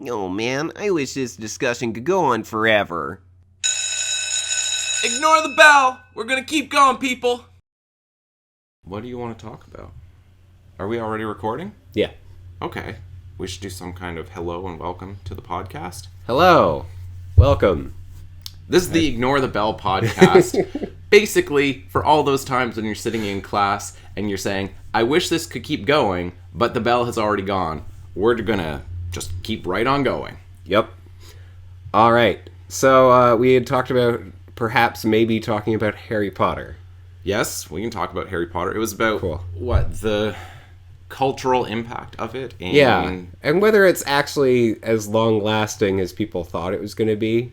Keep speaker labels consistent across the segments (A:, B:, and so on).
A: Oh man, I wish this discussion could go on forever.
B: Ignore the bell! We're gonna keep going, people! What do you want to talk about? Are we already recording?
A: Yeah.
B: Okay. We should do some kind of hello and welcome to the podcast.
A: Hello. Welcome.
B: This is the Ignore the Bell podcast. Basically, for all those times when you're sitting in class and you're saying, I wish this could keep going, but the bell has already gone. We're gonna just keep right on going.
A: Yep. All right. So we had talked about maybe talking about Harry Potter.
B: Yes, we can talk about Harry Potter. It was about, the cultural impact of it?
A: And whether it's actually as long-lasting as people thought it was going to be.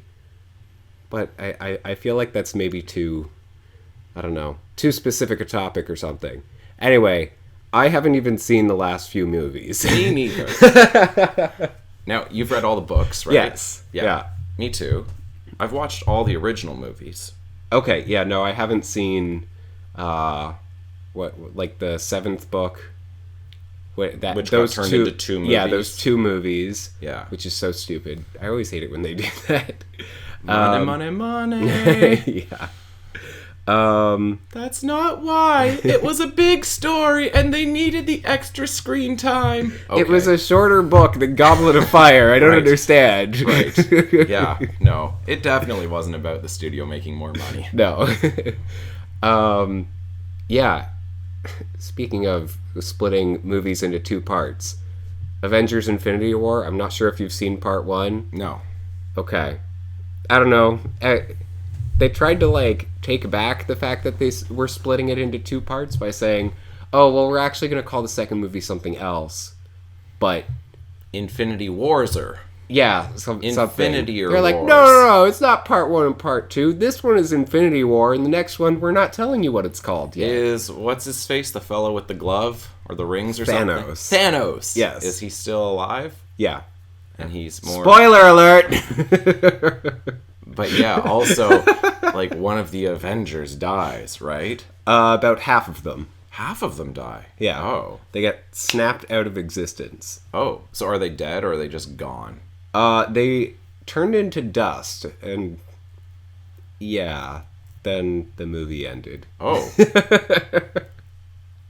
A: But I feel like that's maybe too specific a topic or something. Anyway, I haven't even seen the last few movies.
B: Me neither. Now, you've read all the books, right?
A: Yes. Yeah.
B: Me too. I've watched all the original movies.
A: Okay, yeah, no, I haven't seen, the seventh book.
B: Which got turned into two movies.
A: Yeah, those two movies.
B: Yeah.
A: Which is so stupid. I always hate it when they do that.
B: Money.
A: Yeah.
B: That's not why. It was a big story, and they needed the extra screen time. Okay.
A: It was a shorter book than Goblet of Fire. I don't understand.
B: Right. Yeah. No. It definitely wasn't about the studio making more money.
A: No. Yeah. Speaking of splitting movies into two parts, Avengers Infinity War, I'm not sure if you've seen part one.
B: No.
A: Okay. I don't know. They tried to, take back the fact that they were splitting it into two parts by saying, oh, well, we're actually going to call the second movie something else. But
B: Infinity Warser.
A: Yeah,
B: Infinity
A: something.
B: Wars.
A: They're like, no, it's not part one and part two. This one is Infinity War, and the next one, we're not telling you what it's called yet.
B: What's his face? The fellow with the glove? Or the rings or
A: Thanos.
B: something? Thanos!
A: Yes.
B: Is he still alive?
A: Yeah.
B: And he's more...
A: Spoiler alert!
B: But yeah, also, one of the Avengers dies, right?
A: About half of them.
B: Half of them die?
A: Yeah.
B: Oh.
A: They get snapped out of existence.
B: Oh, so are they dead or are they just gone?
A: They turned into dust, and yeah, then the movie ended.
B: Oh.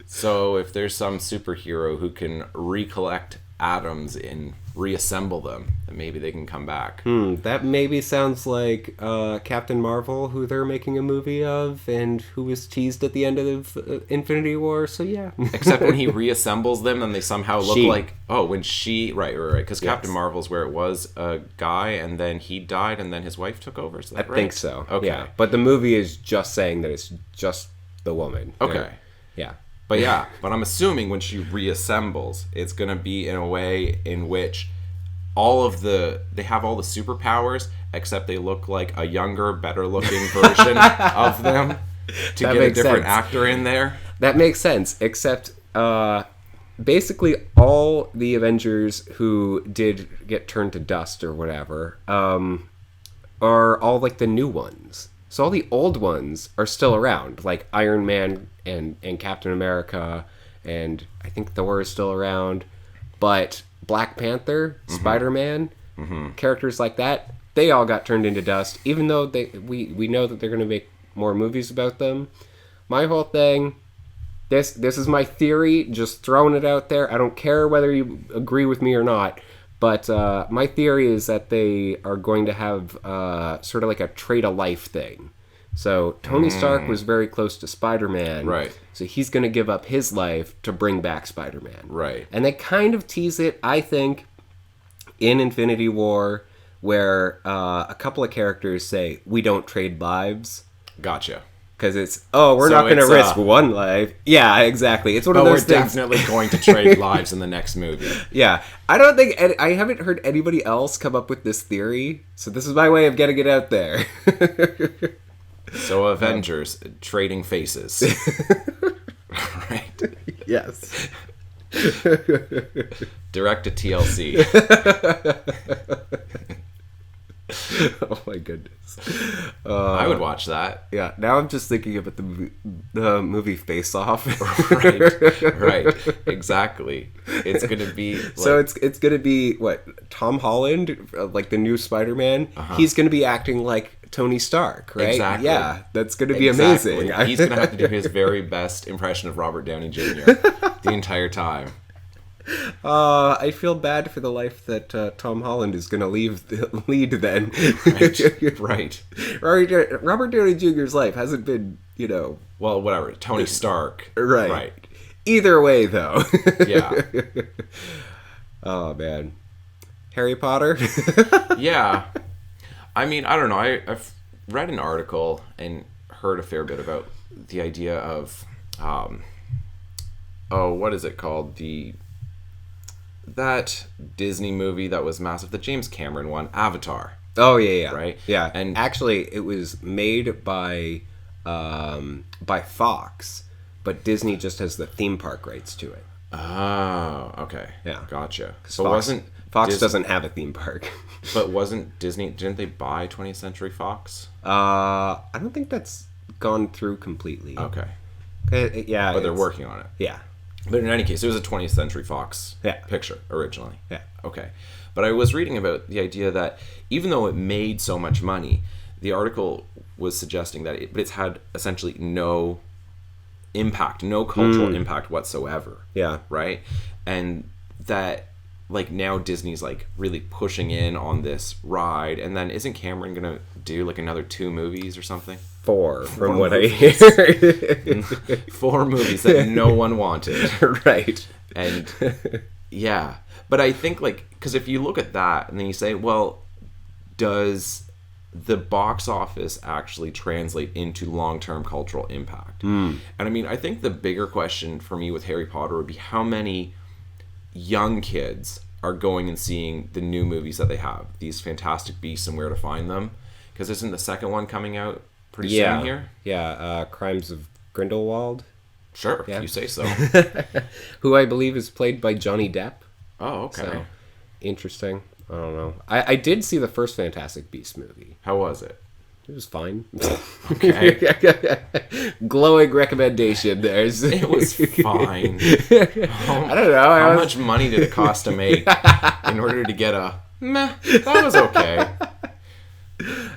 B: So if there's some superhero who can recollect atoms and reassemble them, then maybe they can come back.
A: That maybe sounds like Captain Marvel, who they're making a movie of, and who was teased at the end of Infinity War, so yeah.
B: Except when he reassembles them, and they somehow look like... Oh, when she... Right, because Captain Marvel's where it was a guy, and then he died, and then his wife took over, is that right?
A: I think so,
B: okay.
A: Yeah. But the movie is just saying that it's just the woman.
B: Okay.
A: Yeah.
B: But but I'm assuming when she reassembles, it's going to be in a way in which they have all the superpowers, except they look like a younger, better looking version of them to get a different actor in there.
A: That makes sense, except basically all the Avengers who did get turned to dust or whatever are all the new ones. So all the old ones are still around, like Iron Man and Captain America, and I think Thor is still around. But Black Panther, Spider-Man, characters like that, they all got turned into dust, even though we know that they're going to make more movies about them. My whole thing, this is my theory, just throwing it out there. I don't care whether you agree with me or not. But my theory is that they are going to have sort of like a trade-a-life thing. So Tony Stark was very close to Spider-Man.
B: Right.
A: So he's going to give up his life to bring back Spider-Man.
B: Right.
A: And they kind of tease it, I think, in Infinity War, where a couple of characters say, we don't trade lives.
B: Gotcha.
A: Because it's, we're not going to risk one life. Yeah, exactly. It's one of those things.
B: We're definitely going to trade lives in the next movie.
A: Yeah. I haven't heard anybody else come up with this theory, so this is my way of getting it out there.
B: So Avengers, trading faces. Right.
A: Yes.
B: Direct to TLC.
A: Oh my goodness.
B: I would watch that.
A: Yeah, now I'm just thinking about the the movie Face Off.
B: Right, exactly. It's gonna be like,
A: so it's gonna be what, Tom Holland, like the new Spider-Man. He's gonna be acting like Tony Stark, right?
B: Exactly.
A: Yeah, that's gonna be amazing.
B: He's gonna have to do his very best impression of Robert Downey Jr. the entire time.
A: I feel bad for the life that Tom Holland is going to lead then.
B: Right.
A: Robert Downey Jr.'s life hasn't been,
B: Well, whatever. Tony Stark.
A: Right. Either way, though.
B: Yeah.
A: Oh, man. Harry Potter?
B: Yeah. I mean, I don't know. I've read an article and heard a fair bit about the idea of, what is it called? That Disney movie that was massive, the James Cameron one, Avatar.
A: Oh, yeah.
B: Right?
A: Yeah.
B: And
A: actually, it was made by Fox, but Disney just has the theme park rights to it.
B: Oh, okay.
A: Yeah.
B: Gotcha.
A: So Fox doesn't have a theme park.
B: But wasn't Disney, didn't they buy 20th Century Fox?
A: I don't think that's gone through completely.
B: Okay.
A: Yeah.
B: But they're working on it.
A: Yeah.
B: But in any case, it was a 20th Century Fox picture originally.
A: Yeah.
B: Okay. But I was reading about the idea that even though it made so much money, the article was suggesting that it's had essentially no impact, no cultural impact whatsoever.
A: Yeah.
B: Right? And that, like, now Disney's, like, really pushing in on this ride. And then isn't Cameron going to do, like, another 2 movies or something?
A: 4, from what I hear.
B: 4 movies that no one wanted.
A: Right.
B: And, yeah. But I think, like, because if you look at that and then you say, well, does the box office actually translate into long-term cultural impact? And I mean, I think the bigger question for me with Harry Potter would be how many young kids are going and seeing the new movies that they have, these Fantastic Beasts and Where to Find Them, because isn't the second one coming out pretty soon here?
A: Yeah, Crimes of Grindelwald.
B: Sure, if you say so.
A: Who I believe is played by Johnny Depp.
B: Oh, okay.
A: So, interesting. I don't know. I did see the first Fantastic Beasts movie.
B: How was it?
A: It was fine.
B: Okay.
A: Glowing recommendation.
B: It was fine.
A: I don't know.
B: How much money did it cost to make in order to get a meh? That was okay.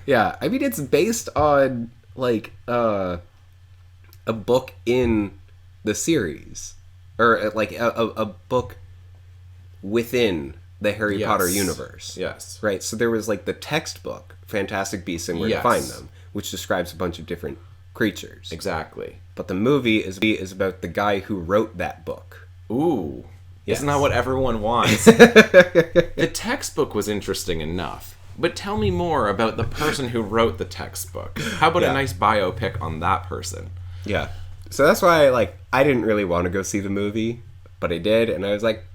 A: Yeah, I mean, it's based on, like, a book in the series. Or, like, a book within the Harry Potter universe.
B: Yes.
A: Right, so there was, like, the textbook, Fantastic Beasts and Where to Find Them, which describes a bunch of different creatures.
B: Exactly.
A: But the movie is about the guy who wrote that book.
B: Ooh.
A: Yes.
B: Isn't that what everyone wants? The textbook was interesting enough. But tell me more about the person who wrote the textbook. How about a nice biopic on that person?
A: Yeah. So that's why, I didn't really want to go see the movie, but I did, and I was like,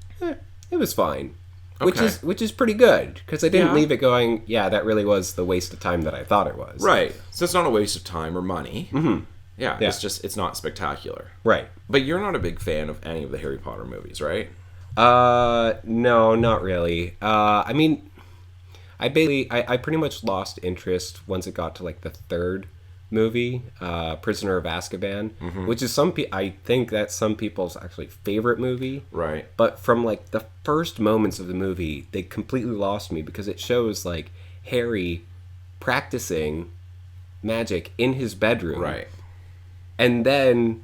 A: it was fine.
B: Okay.
A: Which is pretty good, because I didn't leave it going, yeah, that really was the waste of time that I thought it was.
B: Right. So it's not a waste of time or money.
A: Mm-hmm.
B: Yeah, it's not spectacular.
A: Right.
B: But you're not a big fan of any of the Harry Potter movies, right?
A: No, not really. I mean, I pretty much lost interest once it got to, like, the third movie, Prisoner of Azkaban, which is I think that's some people's actually favorite movie.
B: Right.
A: But from, like, the first moments of the movie, they completely lost me because it shows, like, Harry practicing magic in his bedroom.
B: Right.
A: And then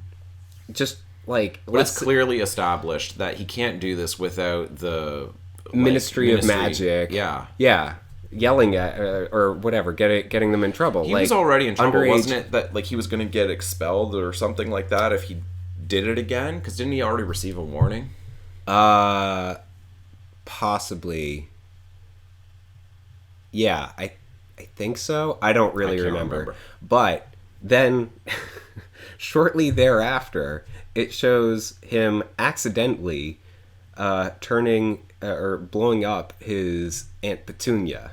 A: just, like...
B: But it's clearly established that he can't do this without the...
A: Ministry of Magic.
B: Yeah.
A: Yeah. Yelling at or whatever, getting them in trouble.
B: He was already in trouble, wasn't it? That, like, he was going to get expelled or something like that if he did it again? Because didn't he already receive a warning?
A: Possibly. Yeah, I think so. I don't really remember. But then, shortly thereafter, it shows him accidentally turning or blowing up his Aunt Petunia,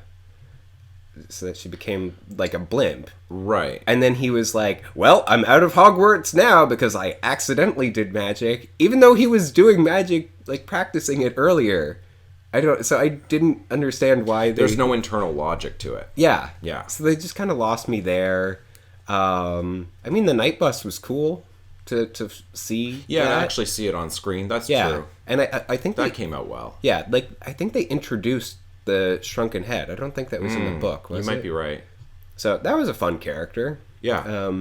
A: so that she became like a blimp.
B: Right.
A: And then he was like, well, I'm out of Hogwarts now because I accidentally did magic, even though he was doing magic, like, practicing it earlier. So I didn't understand why
B: there's no internal logic to it.
A: Yeah. So they just kind of lost me there. I mean, the night bus was cool. to see.
B: Yeah,
A: that.
B: I actually see it on screen. That's
A: Yeah,
B: true.
A: and I think
B: That came out well.
A: Yeah, like I think they introduced the shrunken head. I don't think that was in the book. Was
B: You might
A: it?
B: be right.
A: So that was a fun character.
B: Yeah.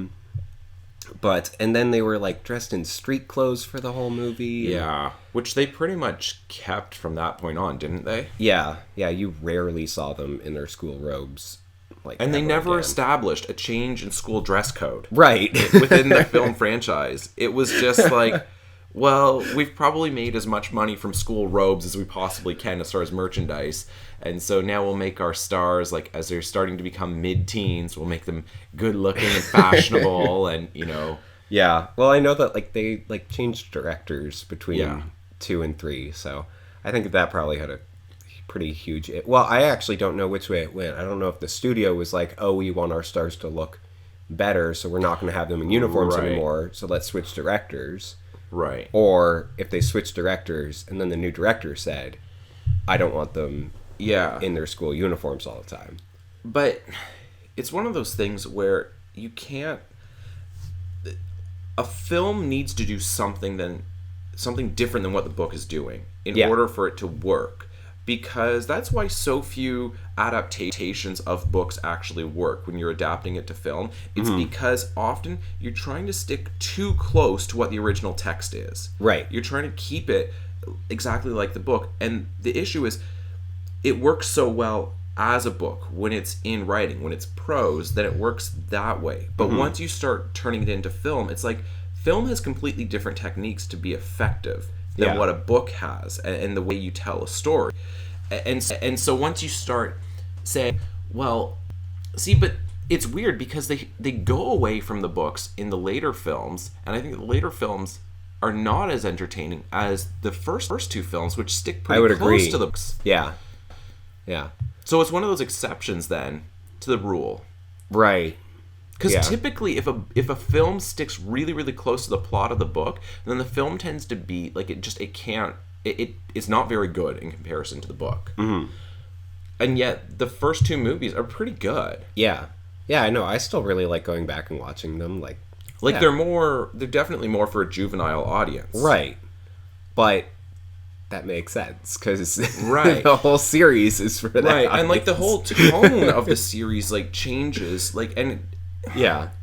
A: And then they were like dressed in street clothes for the whole movie.
B: Yeah, which they pretty much kept from that point on, didn't they?
A: Yeah. You rarely saw them in their school robes.
B: And they never
A: again.
B: established a change in school dress code.
A: Right.
B: Within the film franchise. It was just like, well, we've probably made as much money from school robes as we possibly can as far as merchandise. And so now we'll make our stars, like, as they're starting to become mid-teens, we'll make them good-looking and fashionable and, you know.
A: Yeah. Well, I know that, like, they, like, changed directors between 2 and 3, so I think that probably had a pretty huge... Well, I actually don't know which way it went. I don't know if the studio was like, oh, we want our stars to look better, so we're not going to have them in uniforms anymore, so let's switch directors.
B: Right.
A: Or if they switched directors, and then the new director said, I don't want them in their school uniforms all the time.
B: But it's one of those things where you can't... A film needs to do something different than what the book is doing in order for it to work. Because that's why so few adaptations of books actually work when you're adapting it to film. It's because often you're trying to stick too close to what the original text is.
A: Right.
B: You're trying to keep it exactly like the book. And the issue is, it works so well as a book when it's in writing, when it's prose, that it works that way. But once you start turning it into film, it's like film has completely different techniques to be effective than what a book has, and the way you tell a story. And so once you start saying, well, see, but it's weird because they go away from the books in the later films, and I think the later films are not as entertaining as the first two films, which stick pretty close to the books.
A: Yeah.
B: So it's one of those exceptions then to the rule.
A: Right.
B: Because typically, if a film sticks really, really close to the plot of the book, then the film tends to be like it's not very good in comparison to the book. Mm-hmm. And yet, the first two movies are pretty good.
A: Yeah, I know. I still really like going back and watching them.
B: They're definitely more for a juvenile audience,
A: right? But that makes sense because
B: the
A: whole series is for that.
B: Right,
A: audience.
B: and like the whole tone of the series like changes,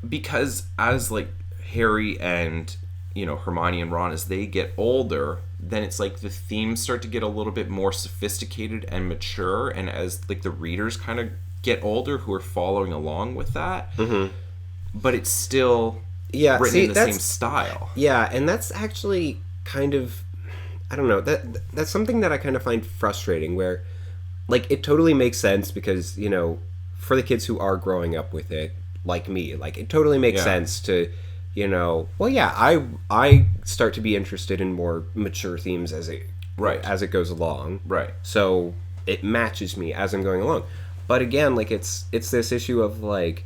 B: because as like Harry and Hermione and Ron, as they get older, then it's like the themes start to get a little bit more sophisticated and mature, and as like the readers kind of get older who are following along with that, but it's still written in the same style. Yeah,
A: and that's actually kind of, I don't know, that's something that I kind of find frustrating, where like it totally makes sense because for the kids who are growing up with it, like me, like it totally makes sense to I start to be interested in more mature themes as it goes along,
B: right?
A: So it matches me as I'm going along. But again, like it's this issue of like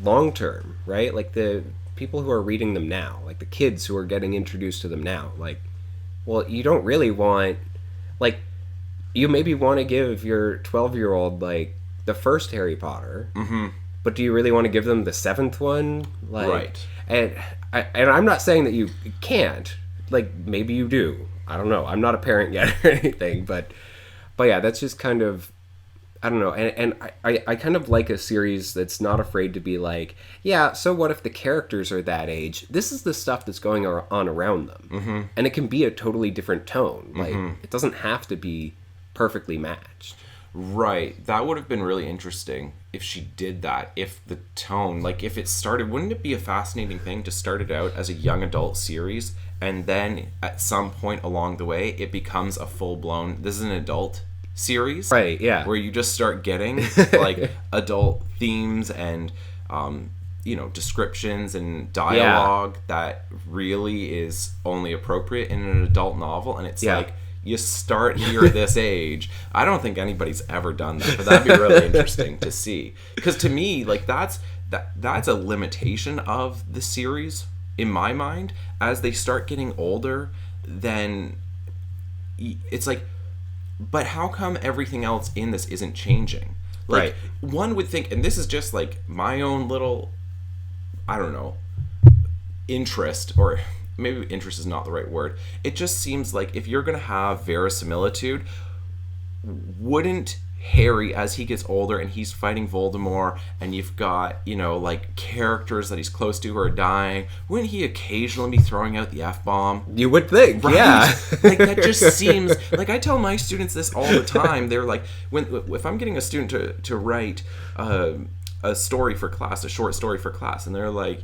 A: long term, right? Like the people who are reading them now, like the kids who are getting introduced to them now, like, well, you don't really want, like, you maybe want to give your 12-year-old like the first Harry Potter, but do you really want to give them the 7th one? Like,
B: right.
A: And I'm not saying that you can't. Like, maybe you do. I don't know. I'm not a parent yet or anything, but yeah, that's just kind of, I don't know. And I kind of like a series that's not afraid to be like, yeah, so what if the characters are that age? This is the stuff that's going on around them. And it can be a totally different tone. Like, it doesn't have to be perfectly matched.
B: Right. That would have been really interesting if she did that. If the tone, like if it started, wouldn't it be a fascinating thing to start it out as a young adult series and then at some point along the way it becomes a full-blown, this is an adult series?
A: Right, yeah.
B: Where you just start getting like adult themes and descriptions and dialogue that really is only appropriate in an adult novel, and it's like you start here at this age. I don't think anybody's ever done that, but that'd be really interesting to see. Because to me, like that's a limitation of the series in my mind. As they start getting older, then it's like, but how come everything else in this isn't changing? Like,
A: right.
B: One would think, and this is just like my own little, I don't know, interest, or maybe interest is not the right word. It just seems like if you're going to have verisimilitude, wouldn't Harry, as he gets older and he's fighting Voldemort, and you've got, like, characters that he's close to who are dying, wouldn't he occasionally be throwing out the F-bomb?
A: You would think,
B: right?
A: Yeah.
B: Like, that just seems... Like, I tell my students this all the time. They're like, if I'm getting a student to write... a story for class, a short story for class, and they're like,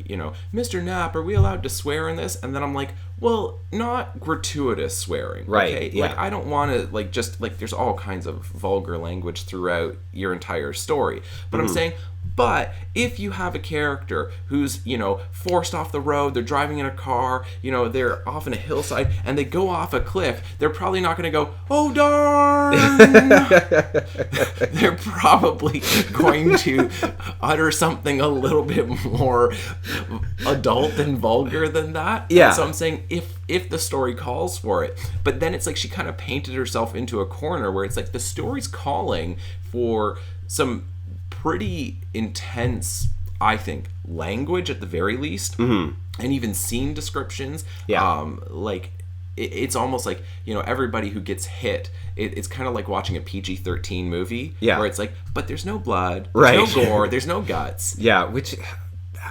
B: Mr. Knapp, are we allowed to swear in this? And then I'm like, well, not gratuitous swearing,
A: right?
B: Okay?
A: Yeah.
B: Like, I don't want to, like, just, like, there's all kinds of vulgar language throughout your entire story, but I'm saying, but if you have a character who's, forced off the road, they're driving in a car, they're off in a hillside, and they go off a cliff, they're probably not going to go, oh, darn! They're probably going to utter something a little bit more adult and vulgar than that.
A: Yeah.
B: And so I'm saying, if the story calls for it, but then it's like she kind of painted herself into a corner where it's like the story's calling for some pretty intense, I think, language at the very least, and even scene descriptions.
A: Yeah.
B: Like, it's almost like, everybody who gets hit, it's kind of like watching a PG-13 movie, where it's like, but there's no blood, there's no gore, there's no guts.
A: Yeah, which,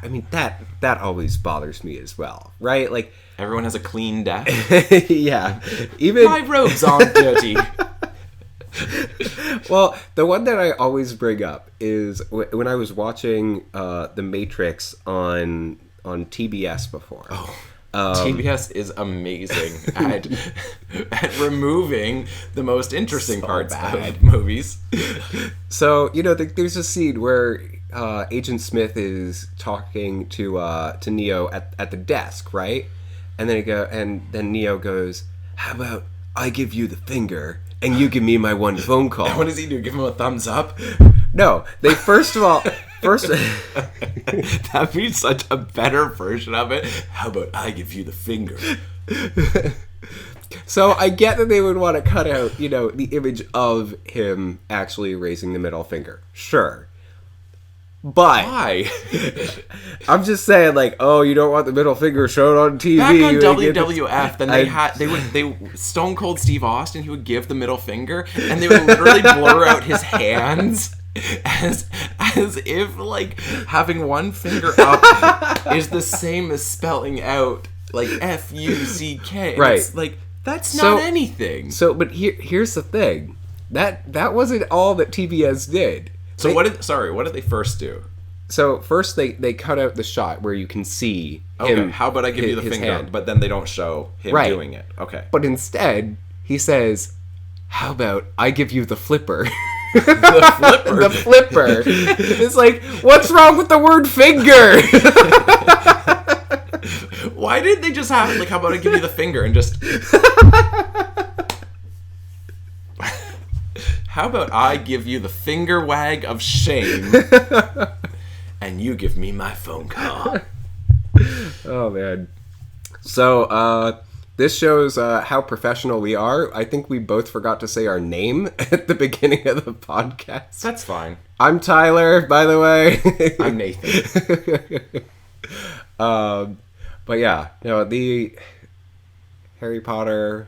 A: I mean, that always bothers me as well, right? Like,
B: everyone has a clean death.
A: Yeah. Even
B: my robes aren't dirty.
A: Well, the one that I always bring up is when I was watching The Matrix on TBS before.
B: Oh, TBS is amazing at removing the most interesting parts of movies.
A: So, there's a scene where Agent Smith is talking to Neo at the desk, right? And then Neo goes, "How about I give you the finger and you give me my one phone call?"
B: And what does he do? Give him a thumbs up?
A: No, they first
B: that'd be such a better version of it. How about I give you the finger?
A: So I get that they would want to cut out, the image of him actually raising the middle finger. Sure. But
B: why?
A: I'm just saying, like, oh, you don't want the middle finger shown on TV.
B: Back on WWF, then they Stone Cold Steve Austin, he would give the middle finger, and they would literally blur out his hands as if, like, having one finger up is the same as spelling out, like, F-U-C-K.
A: Right.
B: It's like, that's not anything.
A: So, but here's the thing. That wasn't all that TBS did.
B: So what did they first do?
A: So first they cut out the shot where you can see him.
B: How about I give you the finger?
A: Hand.
B: But then they don't show him doing it. Okay.
A: But instead, he says, "How about I give you the flipper?"
B: The flipper.
A: The flipper. It's like, what's wrong with the word finger?
B: Why didn't they just have, like, how about I give you the finger and just... How about I give you the finger wag of shame and you give me my phone call?
A: Oh, man. So, this shows how professional we are. I think we both forgot to say our name at the beginning of the podcast.
B: That's fine.
A: I'm Tyler, by the way.
B: I'm Nathan.
A: But yeah, the Harry Potter...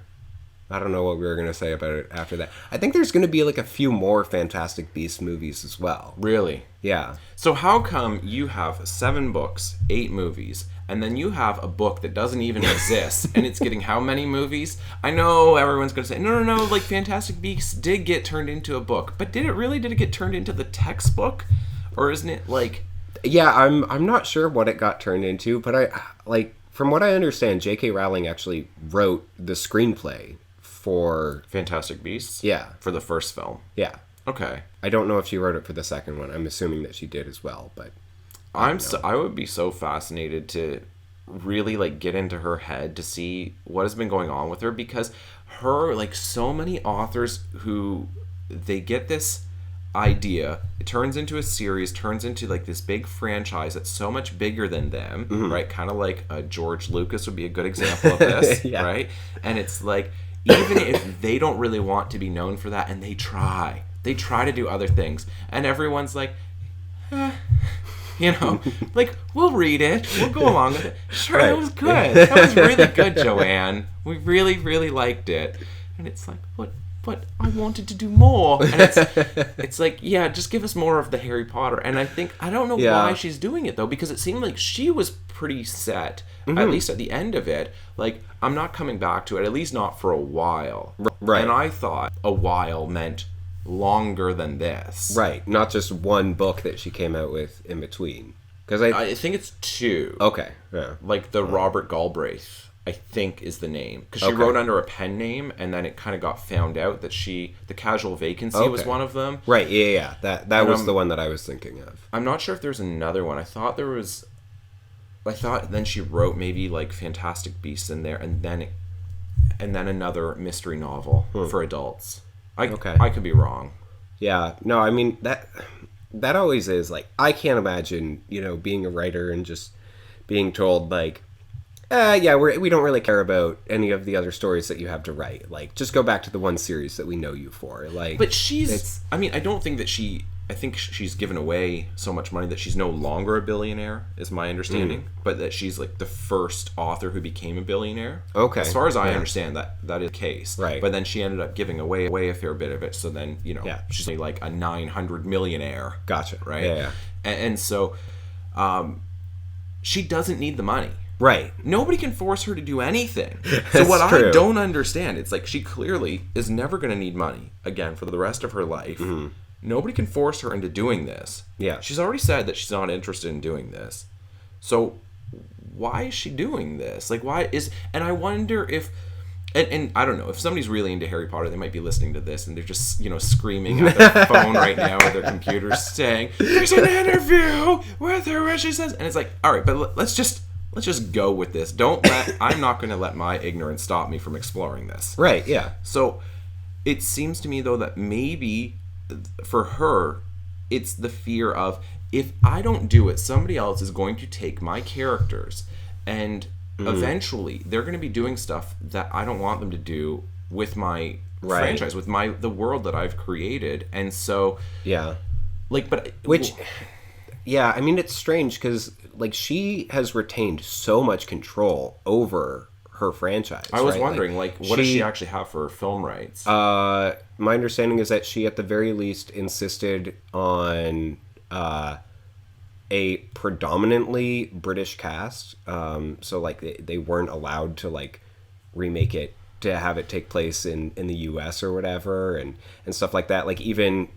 A: I don't know what we were going to say about it after that. I think there's going to be like a few more Fantastic Beasts movies as well.
B: Really?
A: Yeah.
B: So how come you have 7 books, 8 movies, and then you have a book that doesn't even exist, and it's getting how many movies? I know everyone's going to say, no, like Fantastic Beasts did get turned into a book, but did it get turned into the textbook? Or isn't it like...
A: Yeah, I'm not sure what it got turned into, but from what I understand, J.K. Rowling actually wrote the screenplay for
B: Fantastic Beasts?
A: Yeah.
B: For the first film?
A: Yeah.
B: Okay.
A: I don't know if she wrote it for the second one. I'm assuming that she did as well, but...
B: I would be so fascinated to really, like, get into her head to see what has been going on with her, because her, like, so many authors who, they get this idea, it turns into a series, turns into, like, this big franchise that's so much bigger than them, right? Kind of like George Lucas would be a good example of this, right? And it's like... Even if they don't really want to be known for that, and they try to do other things, and everyone's like, You know, like, we'll read it. We'll go along with it. Sure,
A: Right.
B: it was good. That was really good, Joanne. We really, really liked it. And it's like, but I wanted to do more. And it's like, yeah, just give us more of the Harry Potter. And I don't know why she's doing it, though, because it seemed like she was pretty set, at least at the end of it. Like, I'm not coming back to it, at least not for a while.
A: Right.
B: And I thought a while meant longer than this.
A: Right, not just one book that she came out with in between. Because
B: I think it's 2.
A: Okay, yeah.
B: Like the Robert Galbraith, I think, is the name. Because she
A: Okay.
B: wrote under a pen name, and then it kind of got found out that the Casual Vacancy was
A: Okay.
B: one of them.
A: Right, yeah. That was the one that I was thinking of.
B: I'm not sure if there's another one. I thought then she wrote maybe like Fantastic Beasts in there, and then another mystery novel for adults. I could be wrong.
A: Yeah, no, I mean, that always is, like, I can't imagine, being a writer and just being told, like, we don't really care about any of the other stories that you have to write. Like, just go back to the one series that we know you for. Like,
B: but I don't think that I think she's given away so much money that she's no longer a billionaire, is my understanding. But that she's like the first author who became a billionaire.
A: Okay.
B: As far as I understand, that is the case.
A: Right.
B: But then she ended up giving away a fair bit of it. So then, she's like a 900 millionaire.
A: Gotcha.
B: Right?
A: Yeah.
B: And so she doesn't need the money.
A: Right.
B: Nobody can force her to do anything. So
A: That's
B: what
A: true.
B: I don't understand, it's like she clearly is never going to need money again for the rest of her life. Mm-hmm. Nobody can force her into doing this.
A: Yeah.
B: She's already said that she's not interested in doing this. So why is she doing this? Like, and I wonder if, and I don't know, if somebody's really into Harry Potter, they might be listening to this and they're just, screaming at their phone right now or their computer saying, there's an interview with her where she says, and it's like, all right, but let's just go with this. I'm not going to let my ignorance stop me from exploring this.
A: Right, yeah.
B: So it seems to me, though, that maybe for her, it's the fear of, if I don't do it, somebody else is going to take my characters, and eventually they're going to be doing stuff that I don't want them to do with my franchise, with the world that I've created. And so,
A: yeah.
B: Like, but
A: yeah, I mean, it's strange because, like, she has retained so much control over her franchise.
B: I was
A: right?
B: wondering, like, what does she actually have for film rights?
A: My understanding is that she, at the very least, insisted on a predominantly British cast. So, like, they weren't allowed to, like, remake it to have it take place in the U.S. or whatever, and stuff like that. Like, even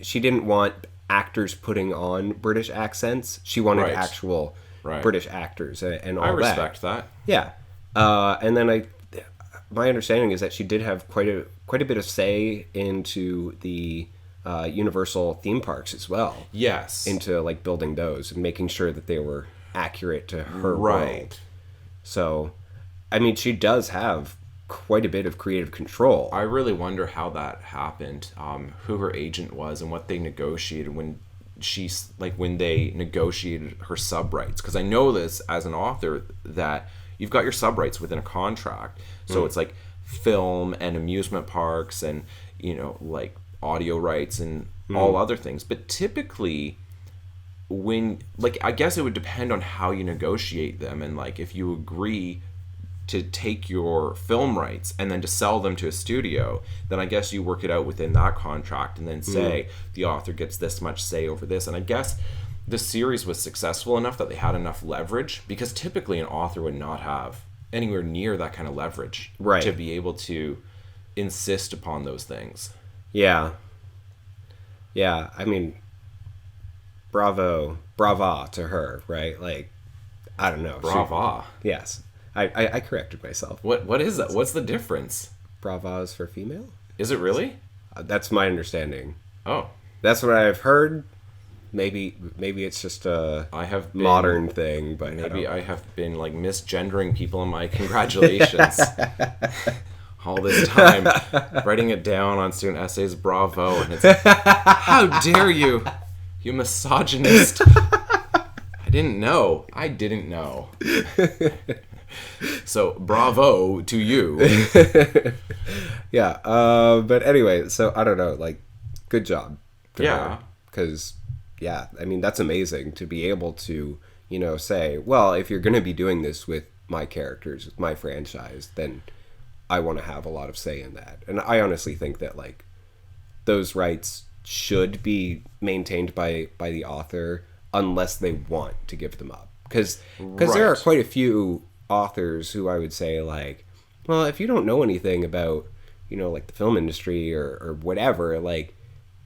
A: she didn't want actors putting on British accents. She wanted actual British actors and all that.
B: I respect that.
A: Yeah. And then my understanding is that she did have quite a bit of say into the Universal theme parks as well.
B: Yes.
A: Into, like, building those and making sure that they were accurate to her world. So, I mean, she does have quite a bit of creative control.
B: I really wonder how that happened, who her agent was and what they negotiated when they negotiated her sub rights. Because I know this as an author, that you've got your sub rights within a contract. So it's like film and amusement parks and, like audio rights and all other things. But typically I guess it would depend on how you negotiate them. And, like, if you agree to take your film rights and then to sell them to a studio, then I guess you work it out within that contract and then say the author gets this much say over this. And I guess the series was successful enough that they had enough leverage, because typically an author would not have anywhere near that kind of leverage to be able to insist upon those things. Yeah.
A: Yeah, I mean, brava to her, right? Like, I don't know.
B: Brava.
A: Yes. I corrected myself.
B: What is that? What's the difference?
A: Brava is for female?
B: Is it really?
A: That's my understanding.
B: Oh.
A: That's what I've heard. Maybe it's just a modern thing, but
B: maybe I have been, like, misgendering people in my congratulations. All this time, writing it down on student essays, bravo, and it's, how dare you misogynist. I didn't know. So, bravo to you.
A: Yeah, but anyway, so I don't know, like, good job.
B: Yeah.
A: Because, yeah, I mean, that's amazing to be able to, say, well, if you're going to be doing this with my characters, with my franchise, then I want to have a lot of say in that. And I honestly think that, like, those rights should be maintained by the author unless they want to give them up. Because there are quite a few authors who I would say, like, well, if you don't know anything about, like the film industry or whatever, like,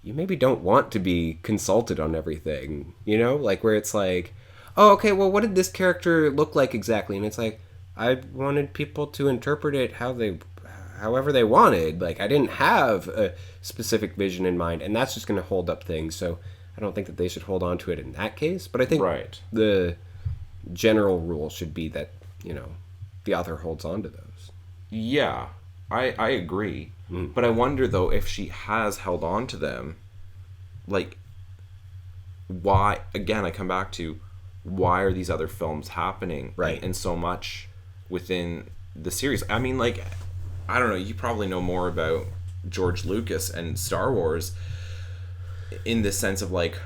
A: you maybe don't want to be consulted on everything, like where it's like, oh, okay, well, what did this character look like exactly? And it's like, I wanted people to interpret it however they wanted. Like, I didn't have a specific vision in mind, and that's just going to hold up things. So I don't think that they should hold on to it in that case. But I think the general rule should be that, the author holds on to those.
B: Yeah, I agree. But I wonder, though, if she has held on to them, like, why, again, I come back to, why are these other films happening?
A: Right.
B: And so much within the series. I mean, like, I don't know, you probably know more about George Lucas and Star Wars in the sense of, like,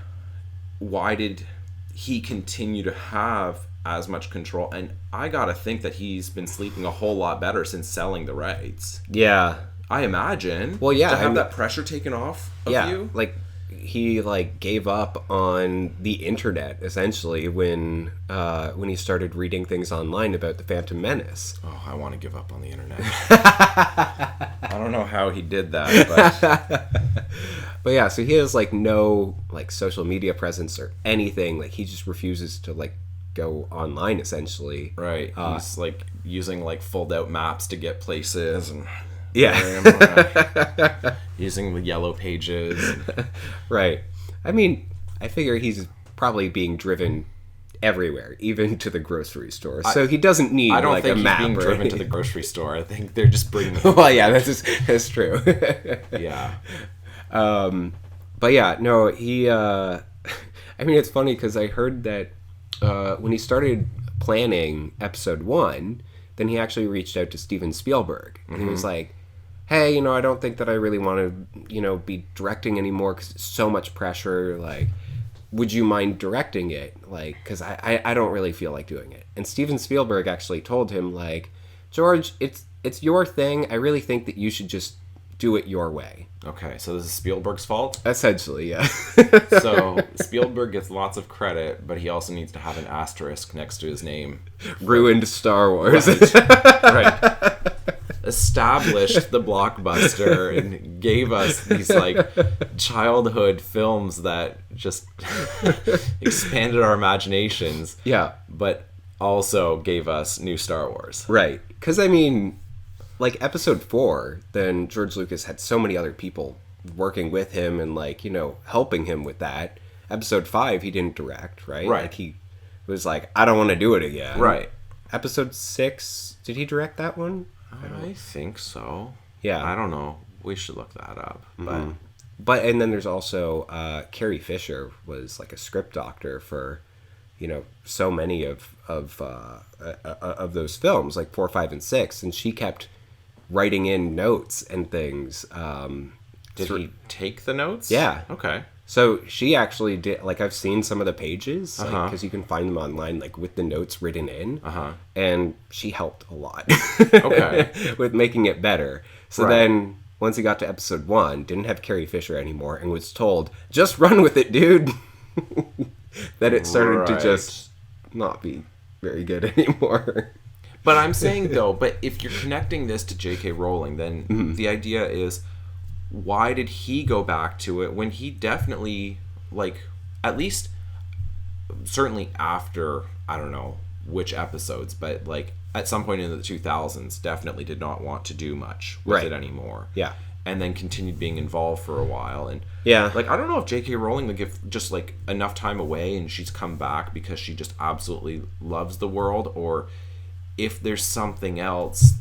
B: why did he continue to have as much control? And I gotta think that he's been sleeping a whole lot better since selling the rights.
A: Yeah.
B: I imagine.
A: Well, yeah.
B: To have that pressure taken off of you.
A: Like, he, like, gave up on the internet, essentially, when he started reading things online about the Phantom Menace.
B: Oh, I want to give up on the internet. I don't know how he did that, but...
A: But yeah, so he has, like, no, like, social media presence or anything. Like, he just refuses to, like, go online, essentially.
B: Right. He's, like, using, like, fold-out maps to get places and...
A: Yeah.
B: Using the yellow pages.
A: Right. I mean, I figure he's probably being driven everywhere, even to the grocery store. So he doesn't need,
B: I don't
A: like,
B: think
A: a
B: he's
A: map.
B: being driven to the grocery store. I think they're just bringing him.
A: Well, yeah, that's true.
B: Yeah.
A: But yeah, no, he... I mean, it's funny because I heard that when he started planning episode 1, then he actually reached out to Steven Spielberg. And he was like, hey, I don't think that I really want to, be directing anymore because it's so much pressure. Like, would you mind directing it? Like, because I don't really feel like doing it. And Steven Spielberg actually told him, like, George, it's your thing. I really think that you should just do it your way.
B: Okay, so this is Spielberg's fault?
A: Essentially, yeah.
B: So Spielberg gets lots of credit, but he also needs to have an asterisk next to his name.
A: Ruined Star Wars.
B: Right. Established the blockbuster and gave us these, like, childhood films that just expanded our imaginations.
A: Yeah.
B: But also gave us new Star Wars.
A: Right. Because, I mean, like, episode 4, then George Lucas had so many other people working with him and, like, helping him with that. Episode 5, he didn't direct, right?
B: Right.
A: Like, he was like, I don't want to do it again.
B: Right.
A: Episode 6, did he direct that one?
B: I think so.
A: Yeah.
B: I don't know. We should look that up.
A: But and then there's also Carrie Fisher was, like, a script doctor for, so many of those films, like 4, 5, and 6, and she kept writing in notes and things.
B: Did he take the notes?
A: Yeah.
B: Okay.
A: So she actually did, like, I've seen some of the pages,
B: Uh-huh.
A: because you can find them online, like, with the notes written in.
B: Uh-huh.
A: And she helped a lot.
B: Okay.
A: With making it better. So
B: Right.
A: then, once he got to episode 1, didn't have Carrie Fisher anymore, and was told, just run with it, dude. That it started to
B: Right.
A: just not be very good anymore.
B: But I'm saying, though, but if you're connecting this to J.K. Rowling, then the idea is, why did he go back to it when he definitely, like, at least, certainly after, I don't know which episodes, but, like, at some point in the 2000s, definitely did not want to do much with it anymore.
A: Yeah.
B: And then continued being involved for a while. And,
A: Yeah.
B: like, I don't know if J.K. Rowling would give just, like, enough time away and she's come back because she just absolutely loves the world, or if there's something else,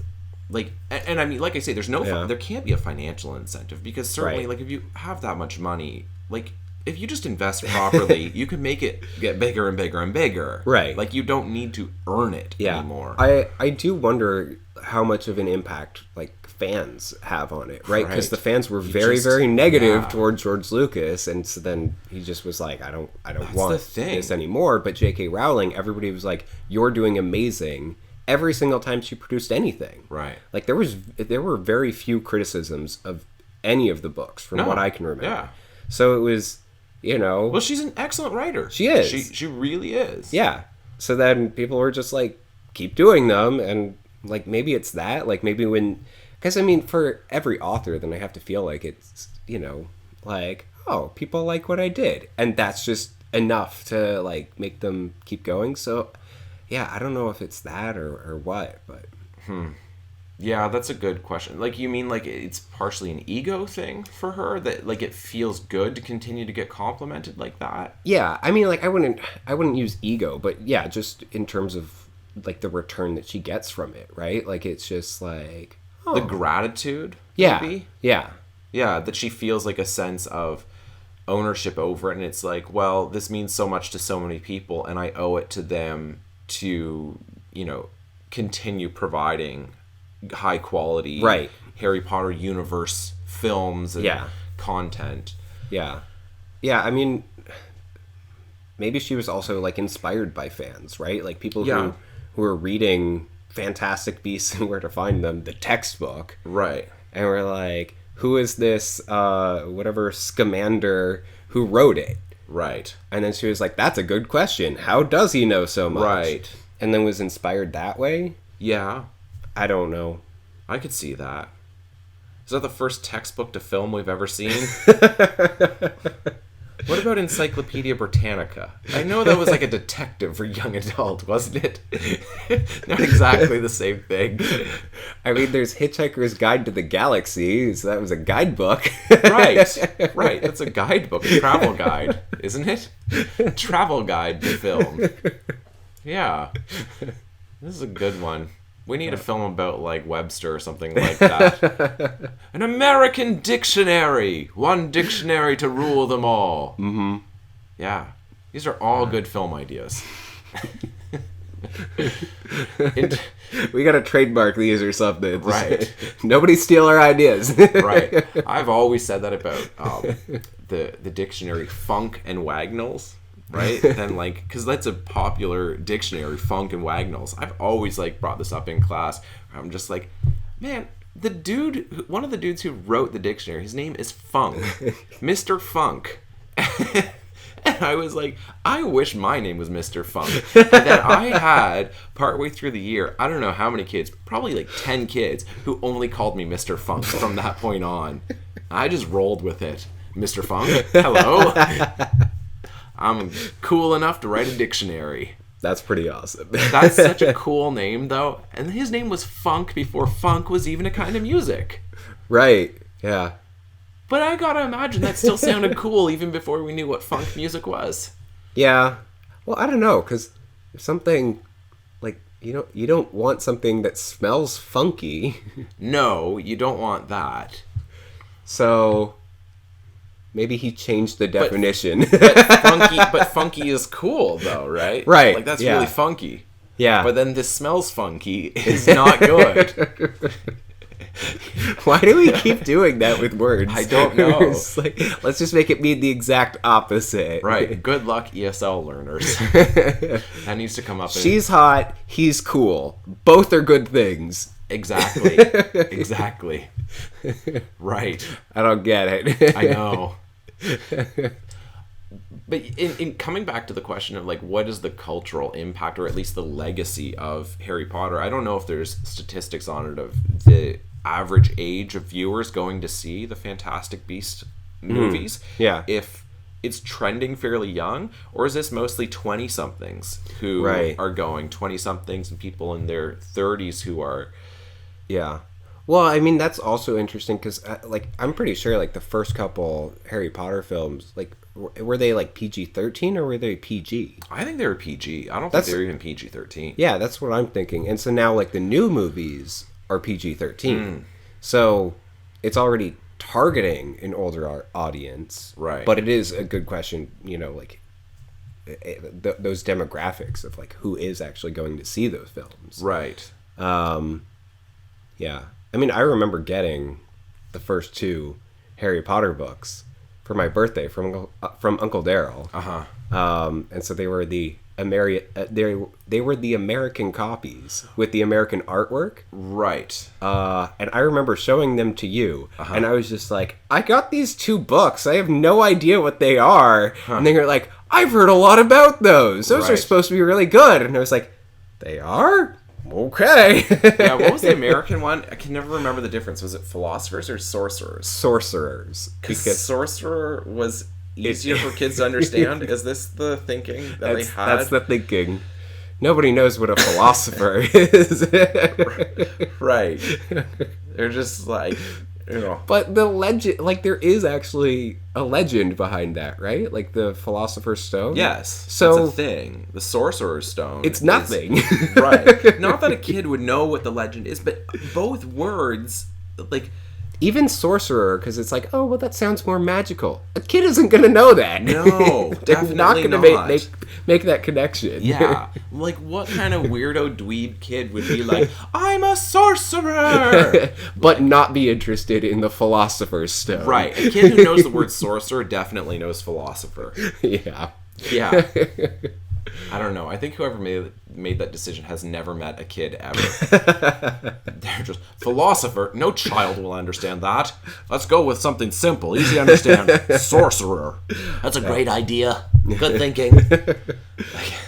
B: like, and I mean, like I say, there's no, there can't be a financial incentive, because certainly,
A: Right.
B: like, if you have that much money, like, if you just invest properly, you can make it get bigger and bigger and bigger.
A: Right.
B: Like, you don't need to earn it anymore.
A: I do wonder how much of an impact, like, fans have on it, right? Because the fans were very negative towards George Lucas, and so then he just was like, I don't want this anymore. But J.K. Rowling, everybody was like, you're doing amazing every single time she produced anything.
B: Right.
A: Like, there were very few criticisms of any of the books from what I can remember.
B: Yeah.
A: So it was, you know...
B: Well, she's an excellent writer.
A: She is.
B: She really is.
A: Yeah. So then people were just like, keep doing them, and, like, maybe it's that. Like, maybe when... Because, I mean, for every author, then I have to feel like it's, you know, like, oh, people like what I did. And that's just enough to, like, make them keep going. So, yeah, I don't know if it's that or what, but...
B: Yeah, that's a good question. Like, you mean, like, it's partially an ego thing for her? That, like, it feels good to continue to get complimented like that?
A: Yeah, I mean, like, I wouldn't use ego, but, yeah, just in terms of, like, the return that she gets from it, right? Like, it's just, like...
B: The gratitude,
A: yeah,
B: maybe?
A: Yeah.
B: Yeah, that she feels like a sense of ownership over it, and it's like, well, this means so much to so many people, and I owe it to them to, you know, continue providing high quality Harry Potter universe films and content.
A: Yeah. Yeah, I mean, maybe she was also, like, inspired by fans, right? Like, people who are reading... Fantastic Beasts and Where to Find Them, the textbook.
B: Right.
A: And we're like, who is this, whatever, Scamander who wrote it?
B: Right.
A: And then she was like, that's a good question. How does he know so much?
B: Right.
A: And then was inspired that way?
B: Yeah.
A: I don't know.
B: I could see that. Is that the first textbook to film we've ever seen? What about Encyclopedia Britannica? I know that was like a detective for young adult, wasn't it? Not exactly the same thing.
A: I mean, there's Hitchhiker's Guide to the Galaxy, so that was a guidebook.
B: Right. That's a guidebook, a travel guide, isn't it? Travel guide to film. Yeah. This is a good one. We need a film about, like, Webster or something like that. An American dictionary! One dictionary to rule them all.
A: Mm-hmm.
B: Yeah. These are all good film ideas.
A: We gotta trademark these or something.
B: Right.
A: Nobody steal our ideas.
B: Right. I've always said that about the dictionary Funk and Wagnalls. Right? Then, like, because that's a popular dictionary, Funk and Wagnalls. I've always, like, brought this up in class. I'm just like, man, one of the dudes who wrote the dictionary, his name is Funk. Mr. Funk. And I was like, I wish my name was Mr. Funk. And then I had, partway through the year, I don't know how many kids, probably like 10 kids, who only called me Mr. Funk from that point on. I just rolled with it. Mr. Funk, hello? I'm cool enough to write a dictionary.
A: That's pretty awesome.
B: That's such a cool name, though. And his name was Funk before funk was even a kind of music.
A: Right, yeah.
B: But I gotta imagine that still sounded cool even before we knew what funk music was.
A: Yeah. Well, I don't know, because something, like, you don't want something that smells funky.
B: No, you don't want that.
A: So... maybe he changed the definition.
B: But funky is cool, though, right?
A: Right.
B: Like, that's really funky.
A: Yeah.
B: But then this smells funky is not good.
A: Why do we keep doing that with words?
B: I don't know.
A: It's like, let's just make it mean the exact opposite.
B: Right. Good luck, ESL learners. That needs to come up.
A: She's hot. He's cool. Both are good things.
B: Exactly. Exactly. Right.
A: I don't get it.
B: I know. But in coming back to the question of, like, what is the cultural impact, or at least the legacy of Harry Potter, I don't know if there's statistics on it of the average age of viewers going to see the Fantastic Beasts movies.
A: Yeah.
B: If it's trending fairly young, or is this mostly 20-somethings who are going, 20-somethings and people in their 30s who are...
A: Yeah. Well, I mean, that's also interesting because, like, I'm pretty sure, like, the first couple Harry Potter films, like, were they, like, PG-13 or were they PG?
B: I think they were PG. I don't think they were even PG-13.
A: Yeah, that's what I'm thinking. And so now, like, the new movies are PG-13. So it's already targeting an older audience.
B: Right.
A: But it is a good question, like those demographics of like who is actually going to see those films.
B: Right.
A: Yeah. I mean, I remember getting the first 2 Harry Potter books for my birthday from Uncle Daryl. And so they were the they were the American copies with the American artwork.
B: Right.
A: And I remember showing them to you, and I was just like, I got these 2 books. I have no idea what they are. And they were like, I've heard a lot about those. Those are supposed to be really good. And I was like, they are? Okay.
B: Yeah, what was the American one? I can never remember the difference. Was it philosophers or sorcerers?
A: Sorcerers.
B: Because sorcerer was easier for kids to understand. Is this the thinking that they had?
A: That's the thinking. Nobody knows what a philosopher is.
B: Right. They're just like,
A: But the legend, like, there is actually a legend behind that, right? Like the Philosopher's Stone?
B: Yes.
A: So
B: it's a thing. The Sorcerer's Stone.
A: It's nothing.
B: Right. Not that a kid would know what the legend is, but both words, like...
A: Even sorcerer, because it's like, oh, well, that sounds more magical. A kid isn't going to know that.
B: No,
A: They're
B: definitely
A: not going to make that connection.
B: Yeah. Like, what kind of weirdo dweeb kid would be like, I'm a sorcerer!
A: But not be interested in the Philosopher's Stone.
B: Right. A kid who knows the word sorcerer definitely knows philosopher.
A: Yeah.
B: Yeah. I don't know. I think whoever made that decision has never met a kid ever. They're just, philosopher? No child will understand that. Let's go with something simple, easy to understand. Sorcerer. That's a great idea. Good thinking.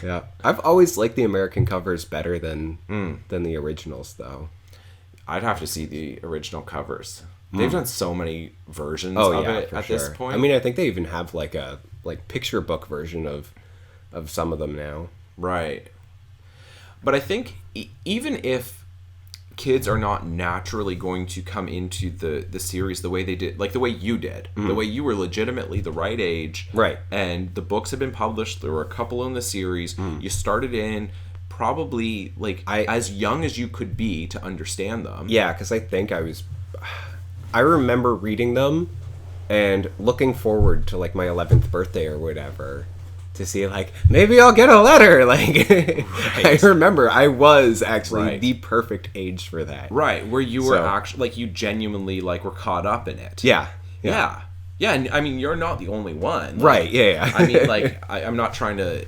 A: Yeah. I've always liked the American covers better than the originals, though.
B: I'd have to see the original covers. They've done so many versions of it at this point.
A: I mean, I think they even have like a picture book version of some of them now.
B: Right. But I think even if kids are not naturally going to come into the series the way they did, like the way you did, the way you were legitimately the right age.
A: Right.
B: And the books have been published. There were a couple in the series. You started in probably like as young as you could be to understand them.
A: Yeah, because I remember reading them and looking forward to like my 11th birthday or whatever to see like maybe I'll get a letter. Like I remember I was actually the perfect age for that.
B: Right, where you were actually like you genuinely like were caught up in it.
A: Yeah.
B: Yeah. And I mean you're not the only one. Like,
A: right, yeah.
B: I mean like I'm not trying to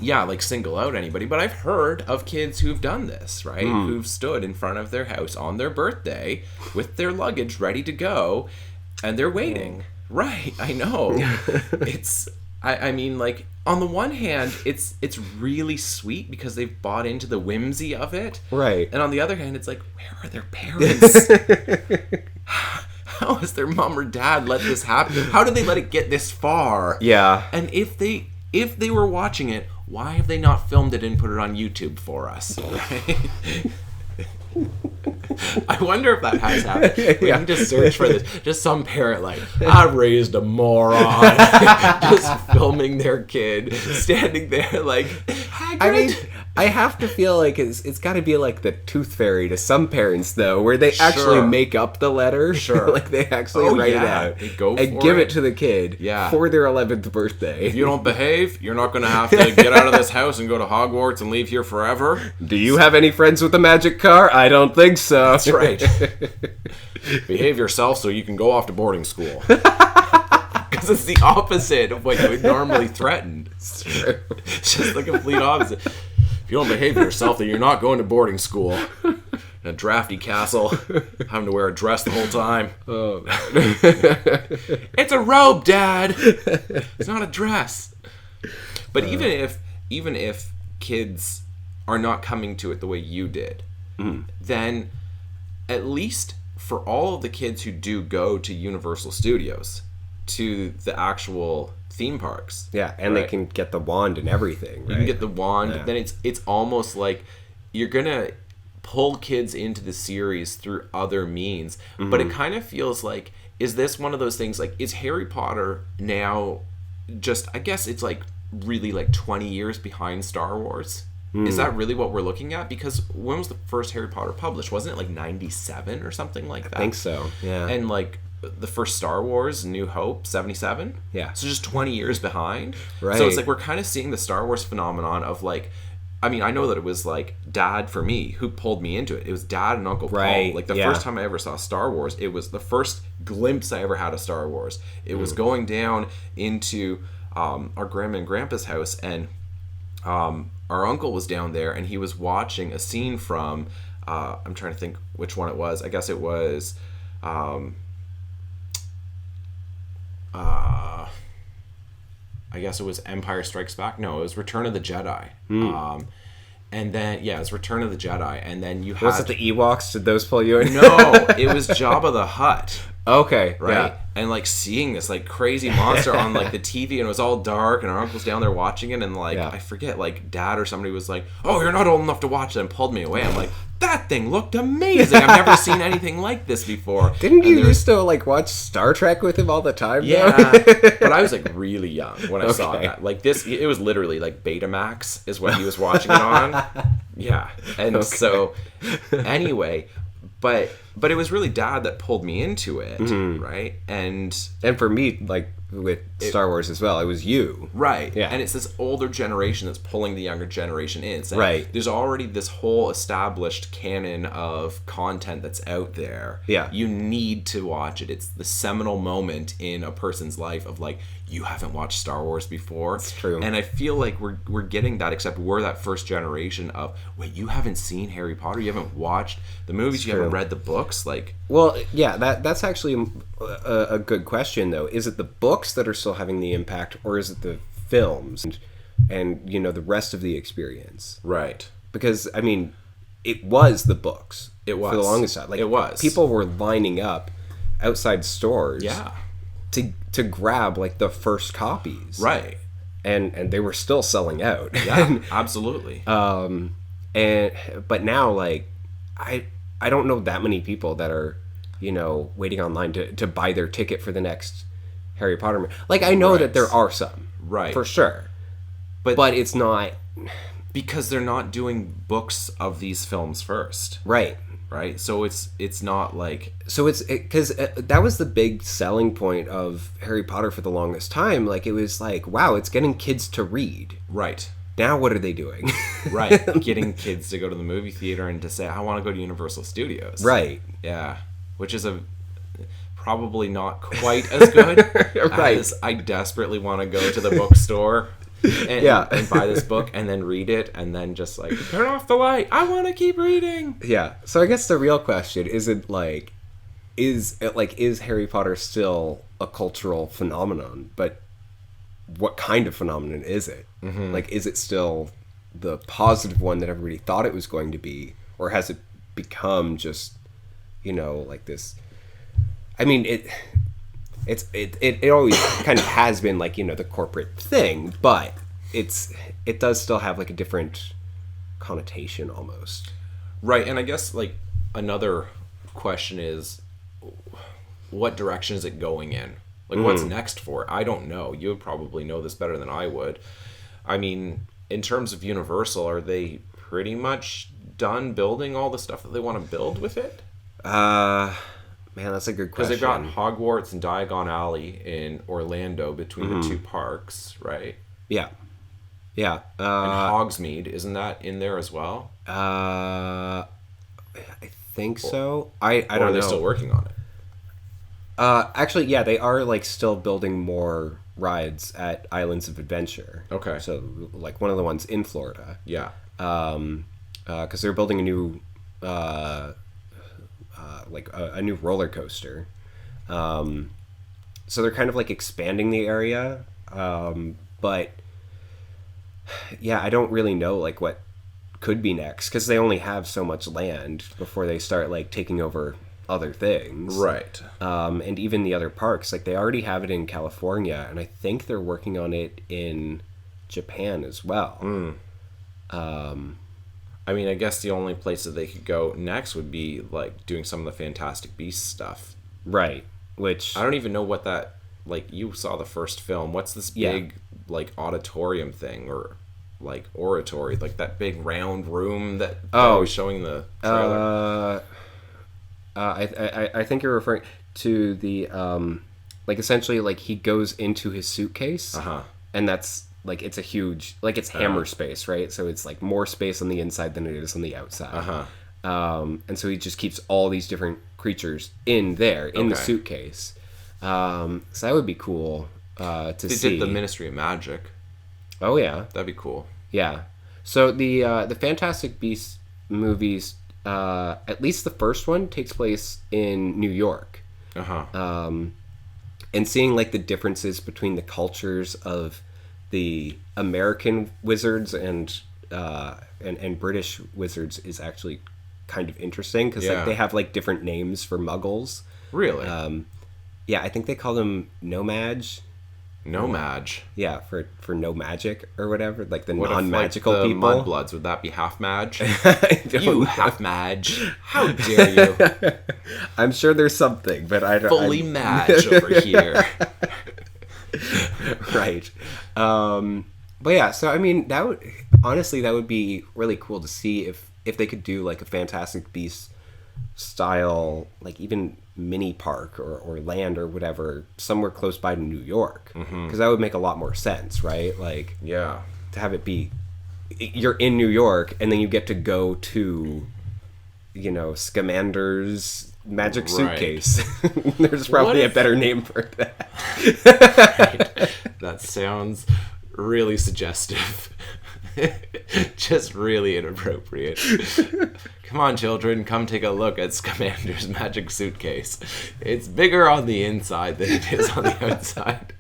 B: like single out anybody, but I've heard of kids who've done this, right? Who've stood in front of their house on their birthday with their luggage ready to go and they're waiting. Right, I know. It's I mean, like, on the one hand, it's really sweet because they've bought into the whimsy of it.
A: Right.
B: And on the other hand, it's like, where are their parents? How has their mom or dad let this happen? How did they let it get this far?
A: Yeah.
B: And if they were watching it, why have they not filmed it and put it on YouTube for us? Right? I wonder if that has happened. We can just search for this. Just some parent like, I raised a moron. Just filming their kid standing there like, Hagrid.
A: I mean, I have to feel like it's got to be like the Tooth Fairy to some parents though, where they actually make up the letter.
B: Sure.
A: Like they actually write it out and give it to the kid for their 11th birthday.
B: If you don't behave, you're not going to have to get out of this house and go to Hogwarts and leave here forever.
A: Do you have any friends with a magic car? I don't think so.
B: That's right. Behave yourself so you can go off to boarding school. Because it's the opposite of what you would normally threaten. It's just the complete opposite. If you don't behave yourself, then you're not going to boarding school. In a drafty castle, having to wear a dress the whole time.
A: Oh, man.
B: It's a robe, Dad. It's not a dress. But even if kids are not coming to it the way you did, then at least for all of the kids who do go to Universal Studios, to the actual theme parks.
A: Yeah, and they can get the wand and everything, right?
B: You can get the wand. Then it's almost like you're going to pull kids into the series through other means. But it kind of feels like, is this one of those things, like, is Harry Potter now just, I guess it's like really like 20 years behind Star Wars? Is that really what we're looking at? Because when was the first Harry Potter published? Wasn't it like 97 or something like that?
A: I think so, yeah.
B: And like the first Star Wars, New Hope, 77?
A: Yeah.
B: So just 20 years behind.
A: Right.
B: So it's like we're kind of seeing the Star Wars phenomenon of like, I mean, I know that it was like Dad for me who pulled me into it. It was Dad and Uncle Paul. Like the first time I ever saw Star Wars, it was the first glimpse I ever had of Star Wars. It was going down into our grandma and grandpa's house, and our uncle was down there, and he was watching a scene from I'm trying to think which one it was. I guess it was I guess it was Empire Strikes Back. No, it was Return of the Jedi. And then, yeah, it was Return of the Jedi. And then you had...
A: Was it the Ewoks? Did those pull you in?
B: No, it was Jabba the Hutt.
A: Okay,
B: right?
A: Yeah.
B: And like seeing this like crazy monster on like the TV, and it was all dark, and our uncle's down there watching it, and like I forget, like Dad or somebody was like, "Oh, you're not old enough to watch it," and pulled me away. I'm like, that thing looked amazing. I've never seen anything like this before.
A: Didn't you used to like watch Star Trek with him all the time?
B: Yeah, but I was like really young when I saw that. Like this, it was literally like Betamax is what he was watching it on. Yeah, and so anyway. But it was really Dad that pulled me into it, right? And
A: for me, like with Star Wars as well, it was you.
B: Right.
A: Yeah.
B: And it's this older generation that's pulling the younger generation in. So
A: right.
B: There's already this whole established canon of content that's out there.
A: Yeah.
B: You need to watch it. It's the seminal moment in a person's life of like, you haven't watched Star Wars before.
A: It's true.
B: And I feel like we're getting that, except we're that first generation of, wait, you haven't seen Harry Potter? You haven't watched the movies? You haven't read the books? Like,
A: well, yeah, that's actually a good question, though. Is it the books that are still having the impact, or is it the films and you know, the rest of the experience?
B: Right.
A: Because, I mean, it was the books.
B: It was.
A: For the longest time. Like,
B: it was.
A: People were lining up outside stores.
B: Yeah.
A: To grab like the first copies,
B: right,
A: and they were still selling out.
B: Yeah, absolutely.
A: But now, like, I don't know that many people that are, you know, waiting online to buy their ticket for the next Harry Potter. Like, I know that there are some,
B: right,
A: for sure, but it's not
B: because they're not doing books of these films first,
A: right.
B: Right, so it's not like,
A: so it's because that was the big selling point of Harry Potter for the longest time. Like, it was like, wow, it's getting kids to read.
B: Right.
A: Now what are they doing?
B: Right, getting kids to go to the movie theater and to say, I want to go to Universal Studios.
A: Right.
B: Yeah, which is probably not quite as good.
A: Right.
B: As I desperately want to go to the bookstore. And buy this book and then read it and then just like turn off the light. I want to keep reading.
A: Yeah. So I guess the real question isn't like, is Harry Potter still a cultural phenomenon? But what kind of phenomenon is it? Mm-hmm. Like, is it still the positive one that everybody thought it was going to be, or has it become just, you know, like this? I mean, it always kind of has been like, you know, the corporate thing, but it does still have like a different connotation almost.
B: Right, and I guess like another question is, what direction is it going in? Like, what's next for it? I don't know. You would probably know this better than I would. I mean, in terms of Universal, are they pretty much done building all the stuff that they want to build with it?
A: Man, that's a good question.
B: Because they've got Hogwarts and Diagon Alley in Orlando between the two parks, right?
A: Yeah. Yeah.
B: And Hogsmeade, isn't that in there as well?
A: I think so. I don't know.
B: Or are they still working on it?
A: Actually, yeah, they are like still building more rides at Islands of Adventure.
B: Okay.
A: So, like one of the ones in Florida.
B: Yeah.
A: Because they're building a new... like a new roller coaster. So they're kind of like expanding the area. But yeah, I don't really know like what could be next, because they only have so much land before they start like taking over other things.
B: Right.
A: And even the other parks, like they already have it in California, and I think they're working on it in Japan as well.
B: I mean, I guess the only place that they could go next would be like doing some of the Fantastic Beasts stuff.
A: Right. Which
B: I don't even know what that, like, you saw the first film. What's this big like auditorium thing, or like oratory, like that big round room that I was showing the trailer.
A: I think you're referring to the like essentially like he goes into his suitcase, and that's like it's a huge like it's hammer space, right? So it's like more space on the inside than it is on the outside. And so he just keeps all these different creatures in there in the suitcase. So that would be cool to see.
B: They did the Ministry of Magic.
A: Oh yeah,
B: That'd be cool.
A: yeah. So the Fantastic Beasts movies, at least the first one, takes place in New York. And seeing like the differences between the cultures of the American wizards and British wizards is actually kind of interesting because like they have like different names for Muggles.
B: Really?
A: Yeah, I think they call them Nomad. Yeah, for no magic or whatever, like the non-magical
B: like the
A: people.
B: Mudbloods, would that be half mage? You half mage! How dare you?
A: I'm sure there's something, but I don't.
B: Fully mage over here.
A: Right. But yeah, so I mean, that would be really cool to see if they could do like a Fantastic Beasts style, like even mini park or land or whatever somewhere close by to New York, because that would make a lot more sense, right? Like,
B: yeah,
A: to have it be you're in New York and then you get to go to, you know, Scamander's magic suitcase. There's probably a better name for that.
B: Right. That sounds really suggestive. Just really inappropriate. Come on, children, come take a look at Scamander's magic suitcase. It's bigger on the inside than it is on the outside.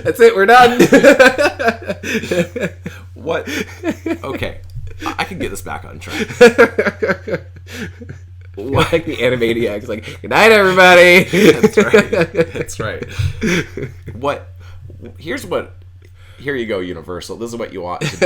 A: That's it, we're done.
B: What? Okay, I can get this back on track.
A: Like the Animaniacs, like, good night, everybody.
B: That's right. What? Here you go, Universal. This is what you ought to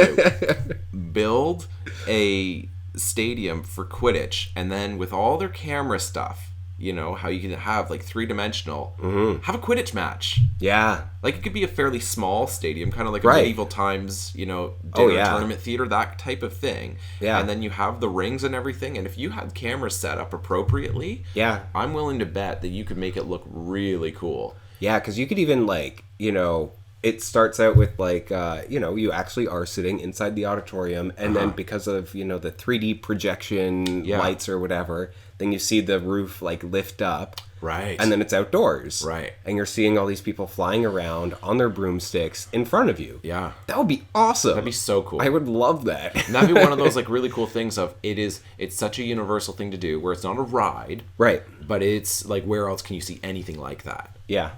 B: do. Build a stadium for Quidditch, and then with all their camera stuff, you know, how you can have like 3-dimensional, have a Quidditch match.
A: Yeah.
B: Like it could be a fairly small stadium, kind of like a medieval times, you know, dinner tournament theater, that type of thing.
A: Yeah.
B: And then you have the rings and everything, and if you had cameras set up appropriately, I'm willing to bet that you could make it look really cool.
A: Yeah, because you could even like, you know, it starts out with like, you know, you actually are sitting inside the auditorium, and then because of, you know, the 3D projection lights or whatever, then you see the roof like lift up.
B: Right.
A: And then it's outdoors.
B: Right.
A: And you're seeing all these people flying around on their broomsticks in front of you.
B: Yeah.
A: That would be awesome.
B: That'd be so cool.
A: I would love that.
B: And that'd be one of those like really cool things of it's such a universal thing to do where it's not a ride.
A: Right.
B: But it's like, where else can you see anything like that?
A: Yeah.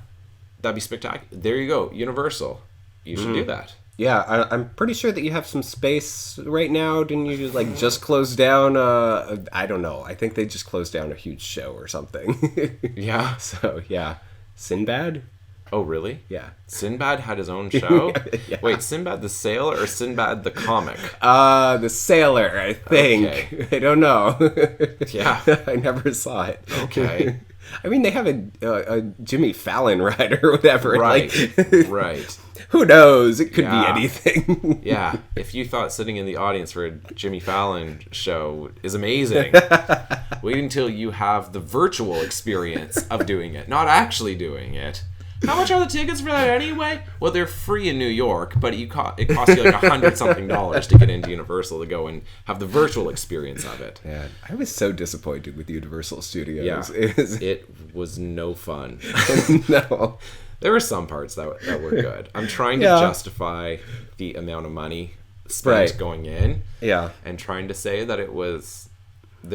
B: That'd be spectacular. There you go. Universal. You should do that.
A: Yeah, I'm pretty sure that you have some space right now. Didn't you just close down? I don't know. I think they just closed down a huge show or something.
B: Yeah.
A: So yeah, Sinbad.
B: Oh really?
A: Yeah.
B: Sinbad had his own show.
A: Yeah.
B: Wait, Sinbad the Sailor or Sinbad the comic?
A: The Sailor, I think.
B: Okay.
A: I don't know.
B: Yeah.
A: I never saw it.
B: Okay.
A: I mean, they have a Jimmy Fallon ride or whatever.
B: Right.
A: Like,
B: Right.
A: Who knows? It could be anything.
B: Yeah. If you thought sitting in the audience for a Jimmy Fallon show is amazing, wait until you have the virtual experience of doing it, not actually doing it. How much are the tickets for that anyway? Well, they're free in New York, but it costs you like $100-something to get into Universal to go and have the virtual experience of it.
A: Yeah, I was so disappointed with Universal Studios.
B: Yeah, it was no fun.
A: No.
B: There were some parts that were good. I'm trying to justify the amount of money spent going in.
A: Yeah.
B: And trying to say that there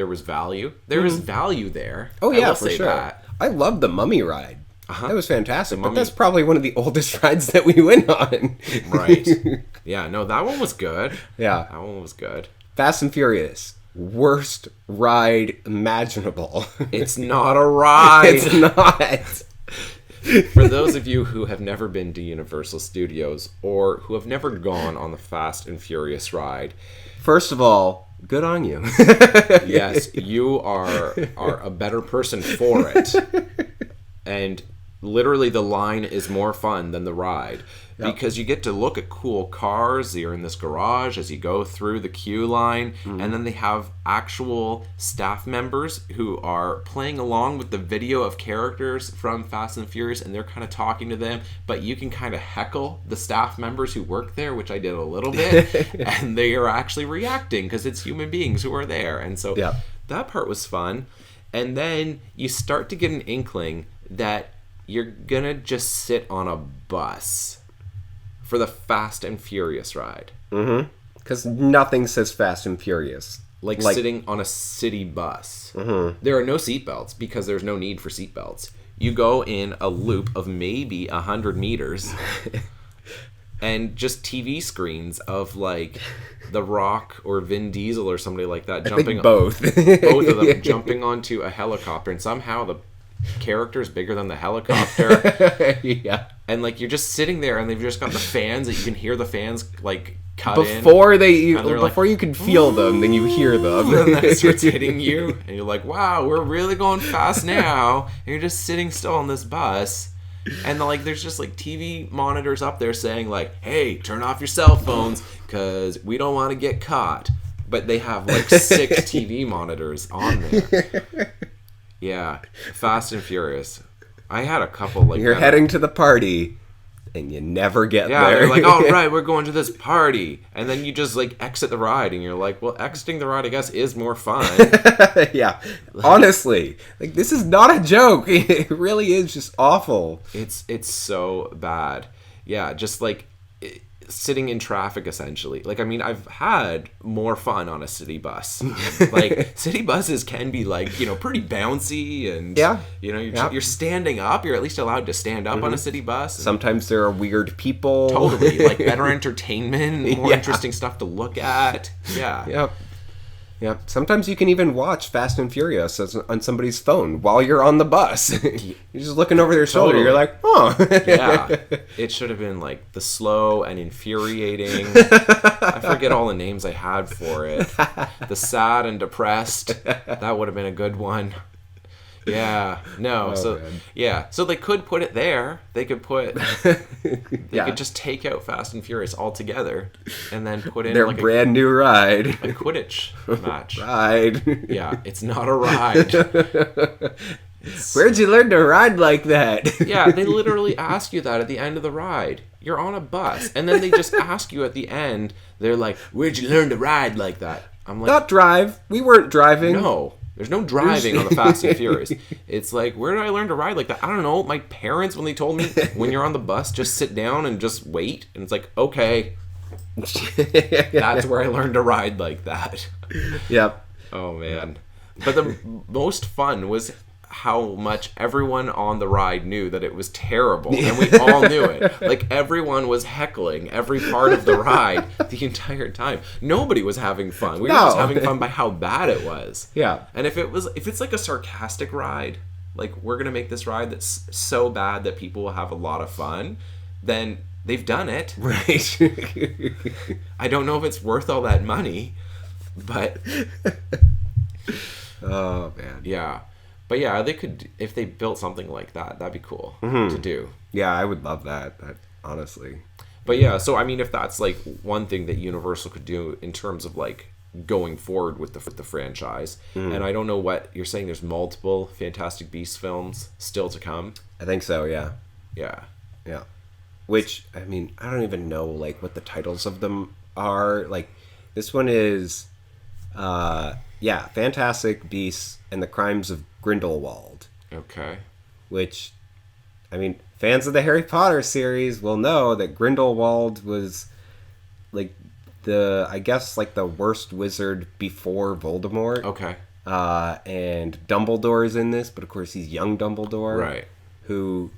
B: was value. There was value there.
A: Oh
B: I
A: yeah,
B: will
A: for
B: say
A: sure.
B: that.
A: I love the Mummy ride. That was fantastic. But that's probably one of the oldest rides that we went on.
B: Right. Yeah, no, that one was good.
A: Yeah.
B: That one was good.
A: Fast and Furious. Worst ride imaginable.
B: It's not a ride.
A: It's not.
B: For those of you who have never been to Universal Studios or who have never gone on the Fast and Furious ride,
A: first of all, good on you.
B: Yes, you are a better person for it. And literally the line is more fun than the ride. Because you get to look at cool cars. You're in this garage as you go through the queue line, and then they have actual staff members who are playing along with the video of characters from Fast and Furious, and they're kind of talking to them, but you can kind of heckle the staff members who work there, which I did a little bit, and they are actually reacting because it's human beings who are there. And so that part was fun. And then you start to get an inkling that you're gonna just sit on a bus for the Fast and Furious ride.
A: Mm-hmm. Because nothing says Fast and Furious.
B: Like sitting on a city bus. Mm-hmm. There are no seatbelts because there's no need for seatbelts. You go in a loop of maybe 100 meters and just TV screens of like The Rock or Vin Diesel or somebody like that jumping.
A: Both
B: of them jumping onto a helicopter, and somehow the character is bigger than the helicopter.
A: Yeah.
B: And like you're just sitting there, and they've just got the fans that you can hear the fans like cut
A: before
B: in.
A: Before you can feel them, then you hear them.
B: And then it starts hitting you, and you're like, "Wow, we're really going fast now!" And you're just sitting still on this bus, and like there's just like TV monitors up there saying like, "Hey, turn off your cell phones because we don't want to get caught." But they have like 6 TV monitors on there. Yeah, Fast and Furious. I had a couple like
A: you're heading to the party, and you never get there.
B: Yeah, they're like, "Oh, right, we're going to this party," and then you just like exit the ride, and you're like, "Well, exiting the ride, I guess, is more fun."
A: Yeah, honestly, like this is not a joke. It really is just awful.
B: It's so bad. Yeah, just like sitting in traffic essentially. Like, I mean, I've had more fun on a city bus. Like city buses can be like, you know, pretty bouncy, and you know, you're standing up. You're at least allowed to stand up on a city bus.
A: Sometimes there are weird people.
B: Totally, like better entertainment, more interesting stuff to look at. Yeah.
A: Yep. Sometimes you can even watch Fast and Furious on somebody's phone while you're on the bus. You're just looking over their shoulder. You're like, "Oh."
B: Yeah. It should have been like the slow and infuriating. I forget all the names I had for it. The sad and depressed. That would have been a good one. Yeah. No. So they could put it there. They could put. They could just take out Fast and Furious altogether, and then put in
A: their
B: like
A: brand new ride.
B: A Quidditch match.
A: Ride.
B: Yeah, it's not a ride.
A: Where'd you learn to ride like that?
B: Yeah, they literally ask you that at the end of the ride. You're on a bus, and then they just ask you at the end. They're like, "Where'd you learn to ride like that?" I'm like,
A: "Not drive. We weren't driving."
B: No. There's no driving on the Fast and Furious. It's like, where did I learn to ride like that? I don't know. My parents, when they told me, when you're on the bus, just sit down and just wait. And it's like, okay. That's where I learned to ride like that.
A: Yep.
B: Oh, man. But the most fun was how much everyone on the ride knew that it was terrible, and we all knew it. Like, everyone was heckling every part of the ride the entire time. Nobody was having fun. We were just having fun by how bad it was.
A: Yeah.
B: And if it's like a sarcastic ride, like we're gonna make this ride that's so bad that people will have a lot of fun, then they've done it.
A: Right.
B: I don't know if it's worth all that money, but
A: oh man.
B: Yeah. But yeah, they could, if they built something like that, that'd be cool to do.
A: Yeah, I would love that, honestly.
B: But yeah, so I mean, if that's like one thing that Universal could do in terms of like going forward with the franchise, and I don't know what you're saying. There's multiple Fantastic Beasts films still to come.
A: I think so. Yeah.
B: Yeah.
A: Yeah. Which, I mean, I don't even know like what the titles of them are. Like, this one is, Fantastic Beasts and the Crimes of Grindelwald.
B: Okay.
A: Which, I mean, fans of the Harry Potter series will know that Grindelwald was like the worst wizard before Voldemort.
B: Okay.
A: And Dumbledore's in this, but of course he's young Dumbledore.
B: Right.
A: Who,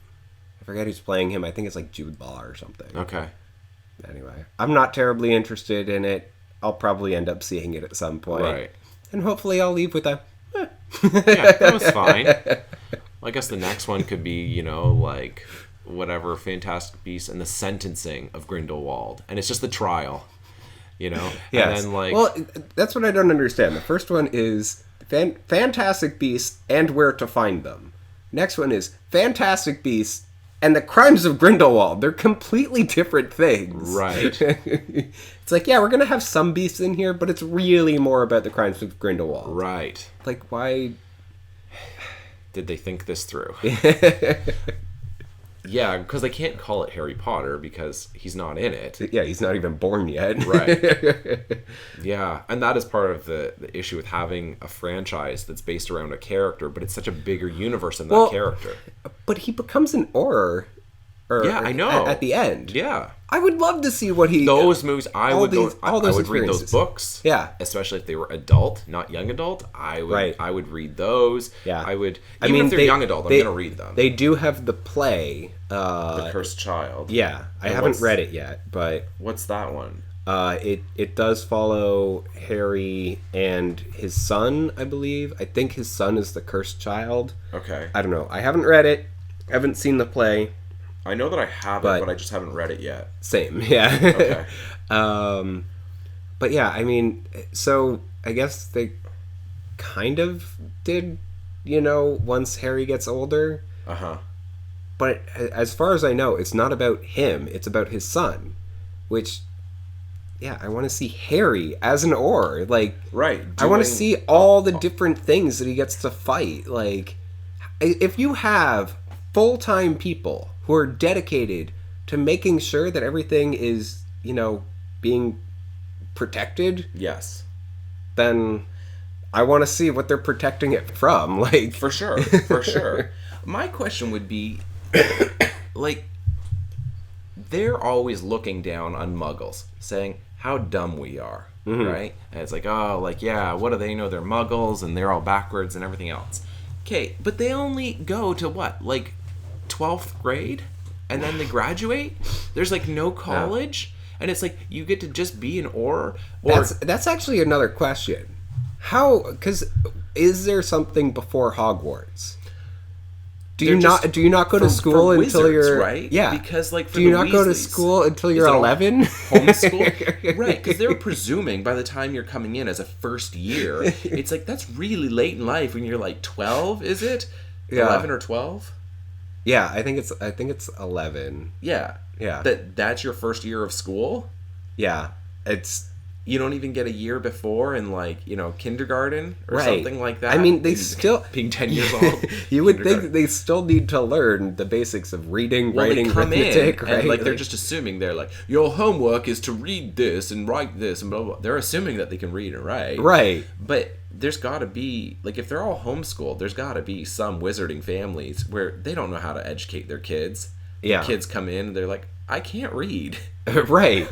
A: I forget who's playing him. I think it's like Jude Law or something.
B: Okay.
A: Anyway, I'm not terribly interested in it. I'll probably end up seeing it at some point.
B: Right.
A: And hopefully I'll leave with a...
B: Yeah, that was fine. Well, I guess the next one could be, you know, like, whatever, Fantastic Beasts and the Sentencing of Grindelwald. And it's just the trial, you know?
A: Yes.
B: And then, like...
A: Well, that's what I don't understand. The first one is Fantastic Beasts and Where to Find Them. Next one is Fantastic Beasts and the Crimes of Grindelwald. They're completely different things.
B: Right.
A: It's like, yeah, we're going to have some beasts in here, but it's really more about the Crimes of Grindelwald.
B: Right.
A: Like, why...
B: Did they think this through? Yeah, because they can't call it Harry Potter because he's not in it.
A: Yeah, he's not even born yet.
B: Right. Yeah, and that is part of the issue with having a franchise that's based around a character, but it's such a bigger universe than that character.
A: But he becomes an Auror.
B: Yeah, I know.
A: At the end.
B: Yeah.
A: I would love to see what he...
B: Those movies, I would read those books.
A: Yeah.
B: Especially if they were adult, not young adult. I would read those.
A: Yeah.
B: Even if they're young adult, I'm going to read them.
A: They do have the play.
B: The Cursed Child.
A: Yeah. I haven't read it yet, but...
B: What's that one?
A: It does follow Harry and his son, I believe. I think his son is the Cursed Child.
B: Okay.
A: I don't know. I haven't read it. Haven't seen the play.
B: I know that I have it, but I just haven't read it yet.
A: Same, yeah.
B: Okay.
A: But yeah, I mean, so I guess they kind of did, once Harry gets older.
B: Uh-huh.
A: But as far as I know, it's not about him. It's about his son, which, yeah, I want to see Harry as an Auror. Like,
B: right.
A: I want to see all the different things that he gets to fight. Like, if you have full-time people who are dedicated to making sure that everything is, being protected.
B: Yes.
A: Then I want to see what they're protecting it from. Like,
B: for sure. My question would be, like, they're always looking down on Muggles, saying how dumb we are, right? And it's like, oh, like, yeah, what do they know? They're Muggles and they're all backwards and everything else. Okay, but they only go to what, like 12th grade, and then they graduate. There's like no college, and it's like you get to just be an Auror.
A: That's actually another question. How? Because is there something before Hogwarts? Do you not go to school until
B: wizards,
A: you're
B: right?
A: Yeah.
B: Because like
A: do you not go to school until you're 11?
B: Homeschool, right? Because they're presuming by the time you're coming in as a first year, it's like that's really late in life when you're like 12. Is it 11 or 12?
A: Yeah, I think it's 11.
B: Yeah. That's your first year of school?
A: Yeah.
B: You don't even get a year before in like, kindergarten or something like that.
A: I mean, they still
B: being 10 years old.
A: You would think they still need to learn the basics of reading, writing, arithmetic, right?
B: And like they're just assuming they're like, your homework is to read this and write this and blah blah. They're assuming that they can read and write.
A: Right.
B: But there's got to be, like, if they're all homeschooled, there's got to be some wizarding families where they don't know how to educate their kids.
A: Yeah.
B: The kids come in and they're like, I can't read.
A: Right.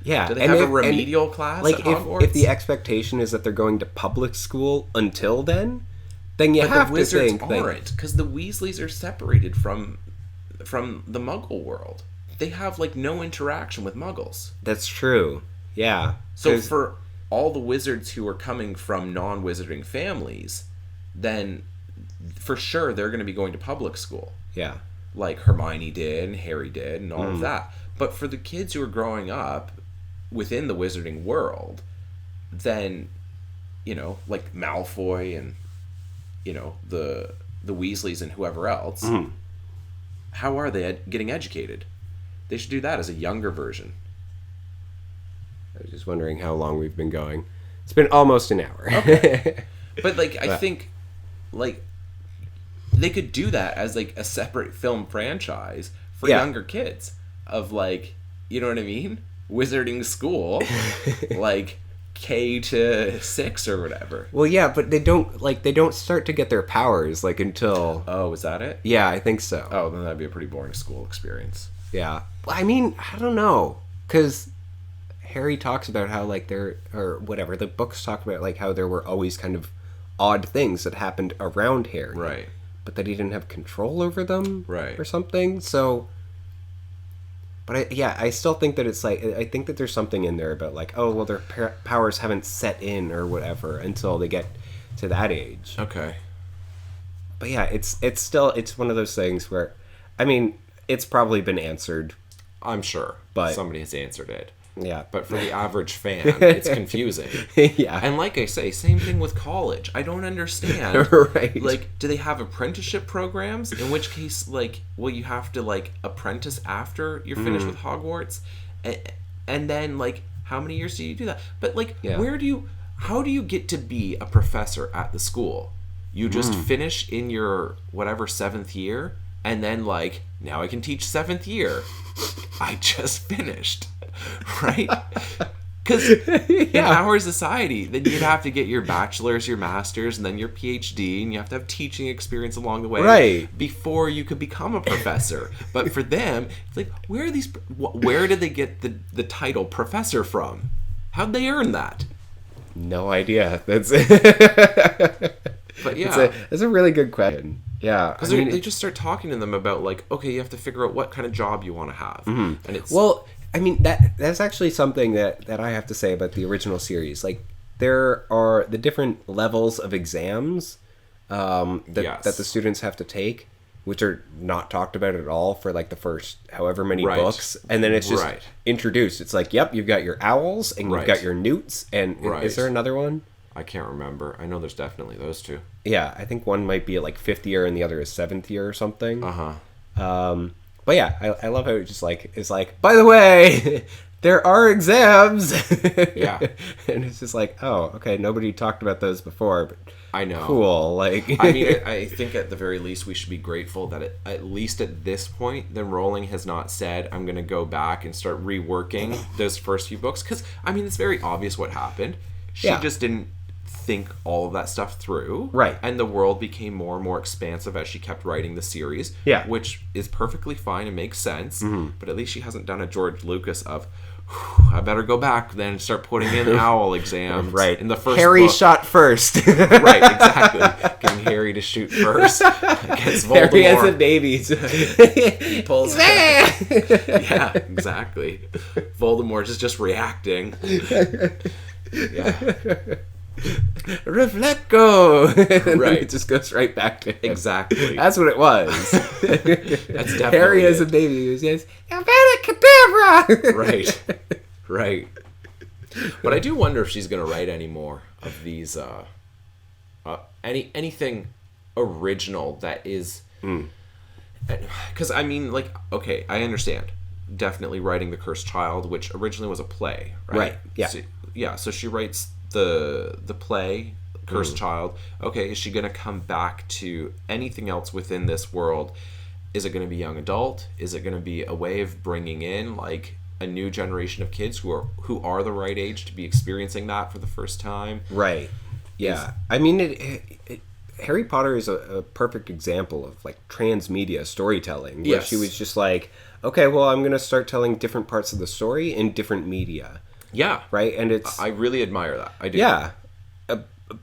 A: Yeah.
B: Do they have a remedial class at Hogwarts?
A: If the expectation is that they're going to public school until then you have to think...
B: But the wizards aren't, because the Weasleys are separated from the Muggle world. They have, like, no interaction with Muggles.
A: That's true. Yeah.
B: So for all the wizards who are coming from non-wizarding families, then for sure they're going to be going to public school.
A: Yeah.
B: Like Hermione did and Harry did and all of that. But for the kids who are growing up within the wizarding world, then, like Malfoy and, the Weasleys and whoever else, how are they getting educated? They should do that as a younger version.
A: I was just wondering how long we've been going. It's been almost an hour.
B: Okay. But, like, I think, like, they could do that as, like, a separate film franchise for younger kids. Of, like, you know what I mean? Wizarding school. Like, K to 6 or whatever.
A: Well, yeah, but they don't start to get their powers, like, until...
B: Oh, is that it?
A: Yeah, I think so.
B: Oh, then that'd be a pretty boring school experience.
A: Yeah. I mean, I don't know. Because Harry talks about how, like, or whatever, the books talk about, like, how there were always kind of odd things that happened around Harry.
B: Right.
A: But that he didn't have control over them.
B: Right.
A: Or something. So... But I still think that it's like, I think that there's something in there about like, oh, well, their powers haven't set in or whatever until they get to that age.
B: Okay.
A: But yeah, it's one of those things where, I mean, it's probably been answered.
B: I'm sure.
A: But
B: somebody has answered it.
A: Yeah.
B: But for the average fan, it's confusing.
A: Yeah.
B: And like I say, same thing with college. I don't understand.
A: Right.
B: Like, do they have apprenticeship programs? In which case, like, will you have to, like, apprentice after you're finished with Hogwarts? And then, like, how many years do you do that? But, like,
A: Yeah.
B: how do you get to be a professor at the school? You just finish in your, whatever, 7th year, and then, like, now I can teach 7th year. I just finished. Right? Because in our society, then you'd have to get your bachelor's, your master's, and then your PhD, and you have to have teaching experience along the way,
A: Right,
B: before you could become a professor. But for them, it's like, where did they get the title professor from? How'd they earn that?
A: no idea. That's
B: But yeah,
A: it's a really good question. Yeah,
B: because they just start talking to them about, like, okay, you have to figure out what kind of job you want to have, and it's
A: well, I mean, that's actually something that I have to say about the original series. Like, there are the different levels of exams that the students have to take, which are not talked about at all for, like, the first however many books, and then it's just introduced. It's like, yep, you've got your owls and you've got your newts, and is there another one?
B: I can't remember. I know there's definitely those two.
A: Yeah, I think one might be like 5th year and the other is 7th year or something. But yeah, I love how it just like is like, by the way, there are exams.
B: Yeah.
A: And it's just like, oh, okay, nobody talked about those before, but
B: I know.
A: cool. Like,
B: I mean, I think at the very least we should be grateful that at least at this point, then Rowling has not said, I'm going to go back and start reworking those first few books. Because, I mean, it's very obvious what happened. She just didn't think all of that stuff through.
A: Right.
B: And the world became more and more expansive as she kept writing the series.
A: Yeah.
B: Which is perfectly fine and makes sense. But at least she hasn't done a George Lucas of, I better go back then and start putting in owl exams.
A: Right.
B: In the first
A: Harry
B: book.
A: shot first.
B: Right, exactly. Getting Harry to shoot first against Voldemort.
A: Harry as a baby.
B: He pulls yeah, exactly. Voldemort is just reacting. Yeah.
A: Reflecto.
B: Right.
A: It just goes right back to him.
B: Exactly.
A: That's what it was.
B: That's definitely
A: Harry as a baby who says, Avada
B: Right. Right. But I do wonder if she's going to write any more of these, anything original that is, because I mean, like, okay, I understand. Definitely writing The Cursed Child, which originally was a play, right?
A: Right, yeah.
B: So she writes the play, Cursed Child. Okay, is she going to come back to anything else within this world? Is it going to be young adult? Is it going to be a way of bringing in, like, a new generation of kids who are the right age to be experiencing that for the first time?
A: Right. Yeah. I mean, Harry Potter is a perfect example of, like, transmedia storytelling. Where she was just like, okay, well, I'm going to start telling different parts of the story in different media.
B: Yeah.
A: Right? And it's...
B: I really admire that. I do.
A: Yeah.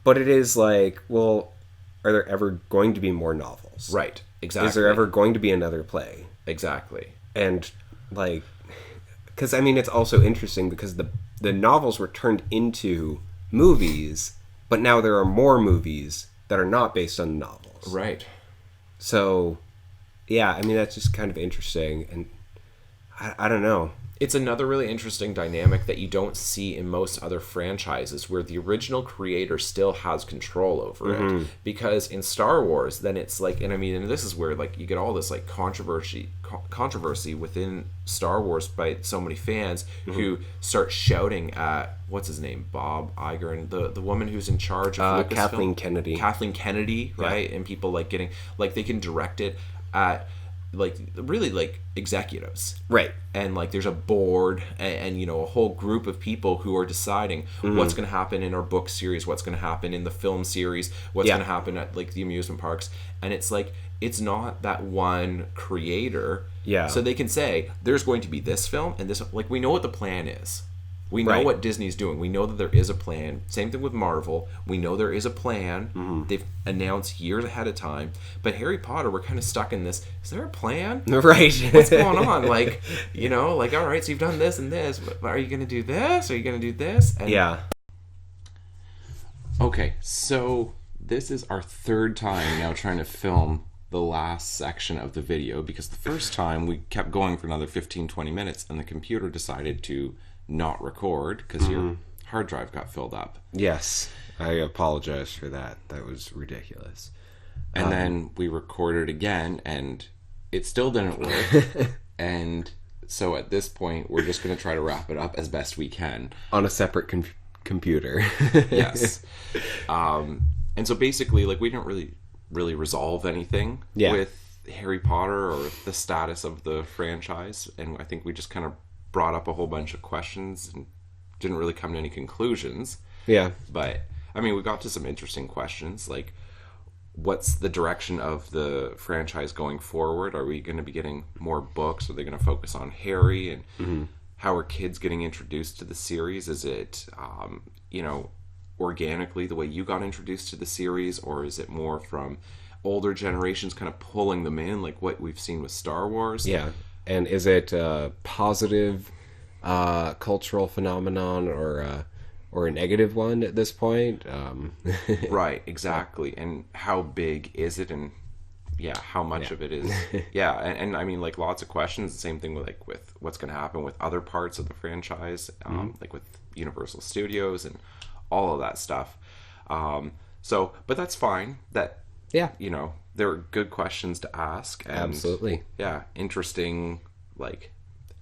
A: But it is like, well, are there ever going to be more novels?
B: Right. Exactly.
A: Is there ever going to be another play?
B: Exactly.
A: And, like... Because, I mean, it's also interesting because the novels were turned into movies, but now there are more movies that are not based on novels.
B: Right.
A: So, yeah, I mean, that's just kind of interesting. And I don't know.
B: It's another really interesting dynamic that you don't see in most other franchises where the original creator still has control over it. Because in Star Wars, then it's like, and I mean, and this is where, like, you get all this, like, controversy within Star Wars by so many fans who start shouting at, what's his name, Bob Iger, and the woman who's in charge of Lucasfilm. Kathleen Kennedy, right? Yeah. And people, like, getting, like, they can direct it at, like, really, like, executives,
A: right?
B: And, like, there's a board and you know, a whole group of people who are deciding what's going to happen in our book series, what's going to happen in the film series, what's going to happen at, like, the amusement parks. And it's like, it's not that one creator, so they can say there's going to be this film and this, like, we know what the plan is. We know what Disney's doing. We know that there is a plan. Same thing with Marvel. We know there is a plan. They've announced years ahead of time. But Harry Potter, we're kind of stuck in this. Is there a plan?
A: Right.
B: What's going on? Like, you know, like, all right, so you've done this and this. But are you going to do this? Are you going to do this? And okay, so this is our third time now trying to film the last section of the video, because the first time we kept going for another 15-20 minutes and the computer decided to not record because your hard drive got filled up.
A: Yes, I apologize for that. That was ridiculous.
B: And then we recorded again, and it still didn't work. And so at this point, we're just going to try to wrap it up as best we can.
A: On a separate computer.
B: Yes. And so basically, like, we didn't really resolve anything with Harry Potter or the status of the franchise. And I think we just kind of brought up a whole bunch of questions and didn't really come to any conclusions.
A: Yeah.
B: But, I mean, we got to some interesting questions, like, what's the direction of the franchise going forward? Are we going to be getting more books? Are they going to focus on Harry? And how are kids getting introduced to the series? Is it, organically the way you got introduced to the series? Or is it more from older generations kind of pulling them in, like what we've seen with Star Wars?
A: Yeah. And is it a positive cultural phenomenon or a negative one at this point?
B: Right, exactly. And how big is it, and how much of it is and I mean, like, lots of questions. The same thing with what's going to happen with other parts of the franchise, like with Universal Studios and all of that stuff. But that's fine. That there are good questions to ask, and
A: Absolutely.
B: Interesting, like,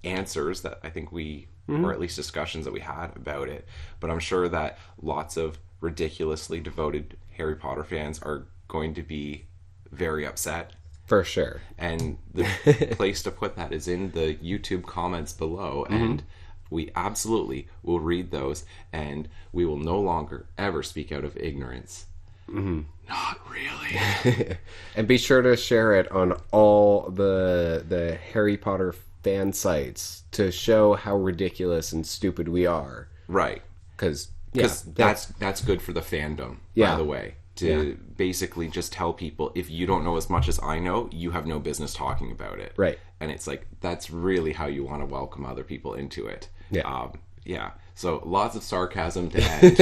B: answers that I think we or at least discussions that we had about it. But I'm sure that lots of ridiculously devoted Harry Potter fans are going to be very upset.
A: For sure.
B: And the place to put that is in the YouTube comments below. And we absolutely will read those, and we will no longer ever speak out of ignorance. Not really.
A: And be sure to share it on all the Harry Potter fan sites to show how ridiculous and stupid we are.
B: Right.
A: Because
B: that's good for the fandom, by the way. To basically just tell people, if you don't know as much as I know, you have no business talking about it.
A: Right.
B: And it's like, that's really how you want to welcome other people into it.
A: Yeah.
B: So lots of sarcasm to end.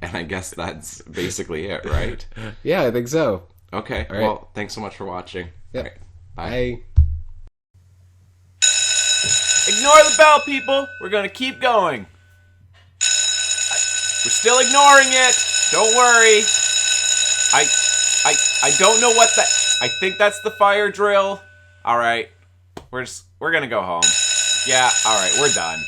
B: And I guess that's basically it, right?
A: Yeah, I think so.
B: Okay.
A: All right.
B: Well, thanks so much for watching.
A: Yep.
B: All right. Bye.
C: Ignore the bell, people. We're gonna keep going. We're still ignoring it. Don't worry. I don't know what that. I think that's the fire drill. All right. We're gonna go home. Yeah. All right. We're done.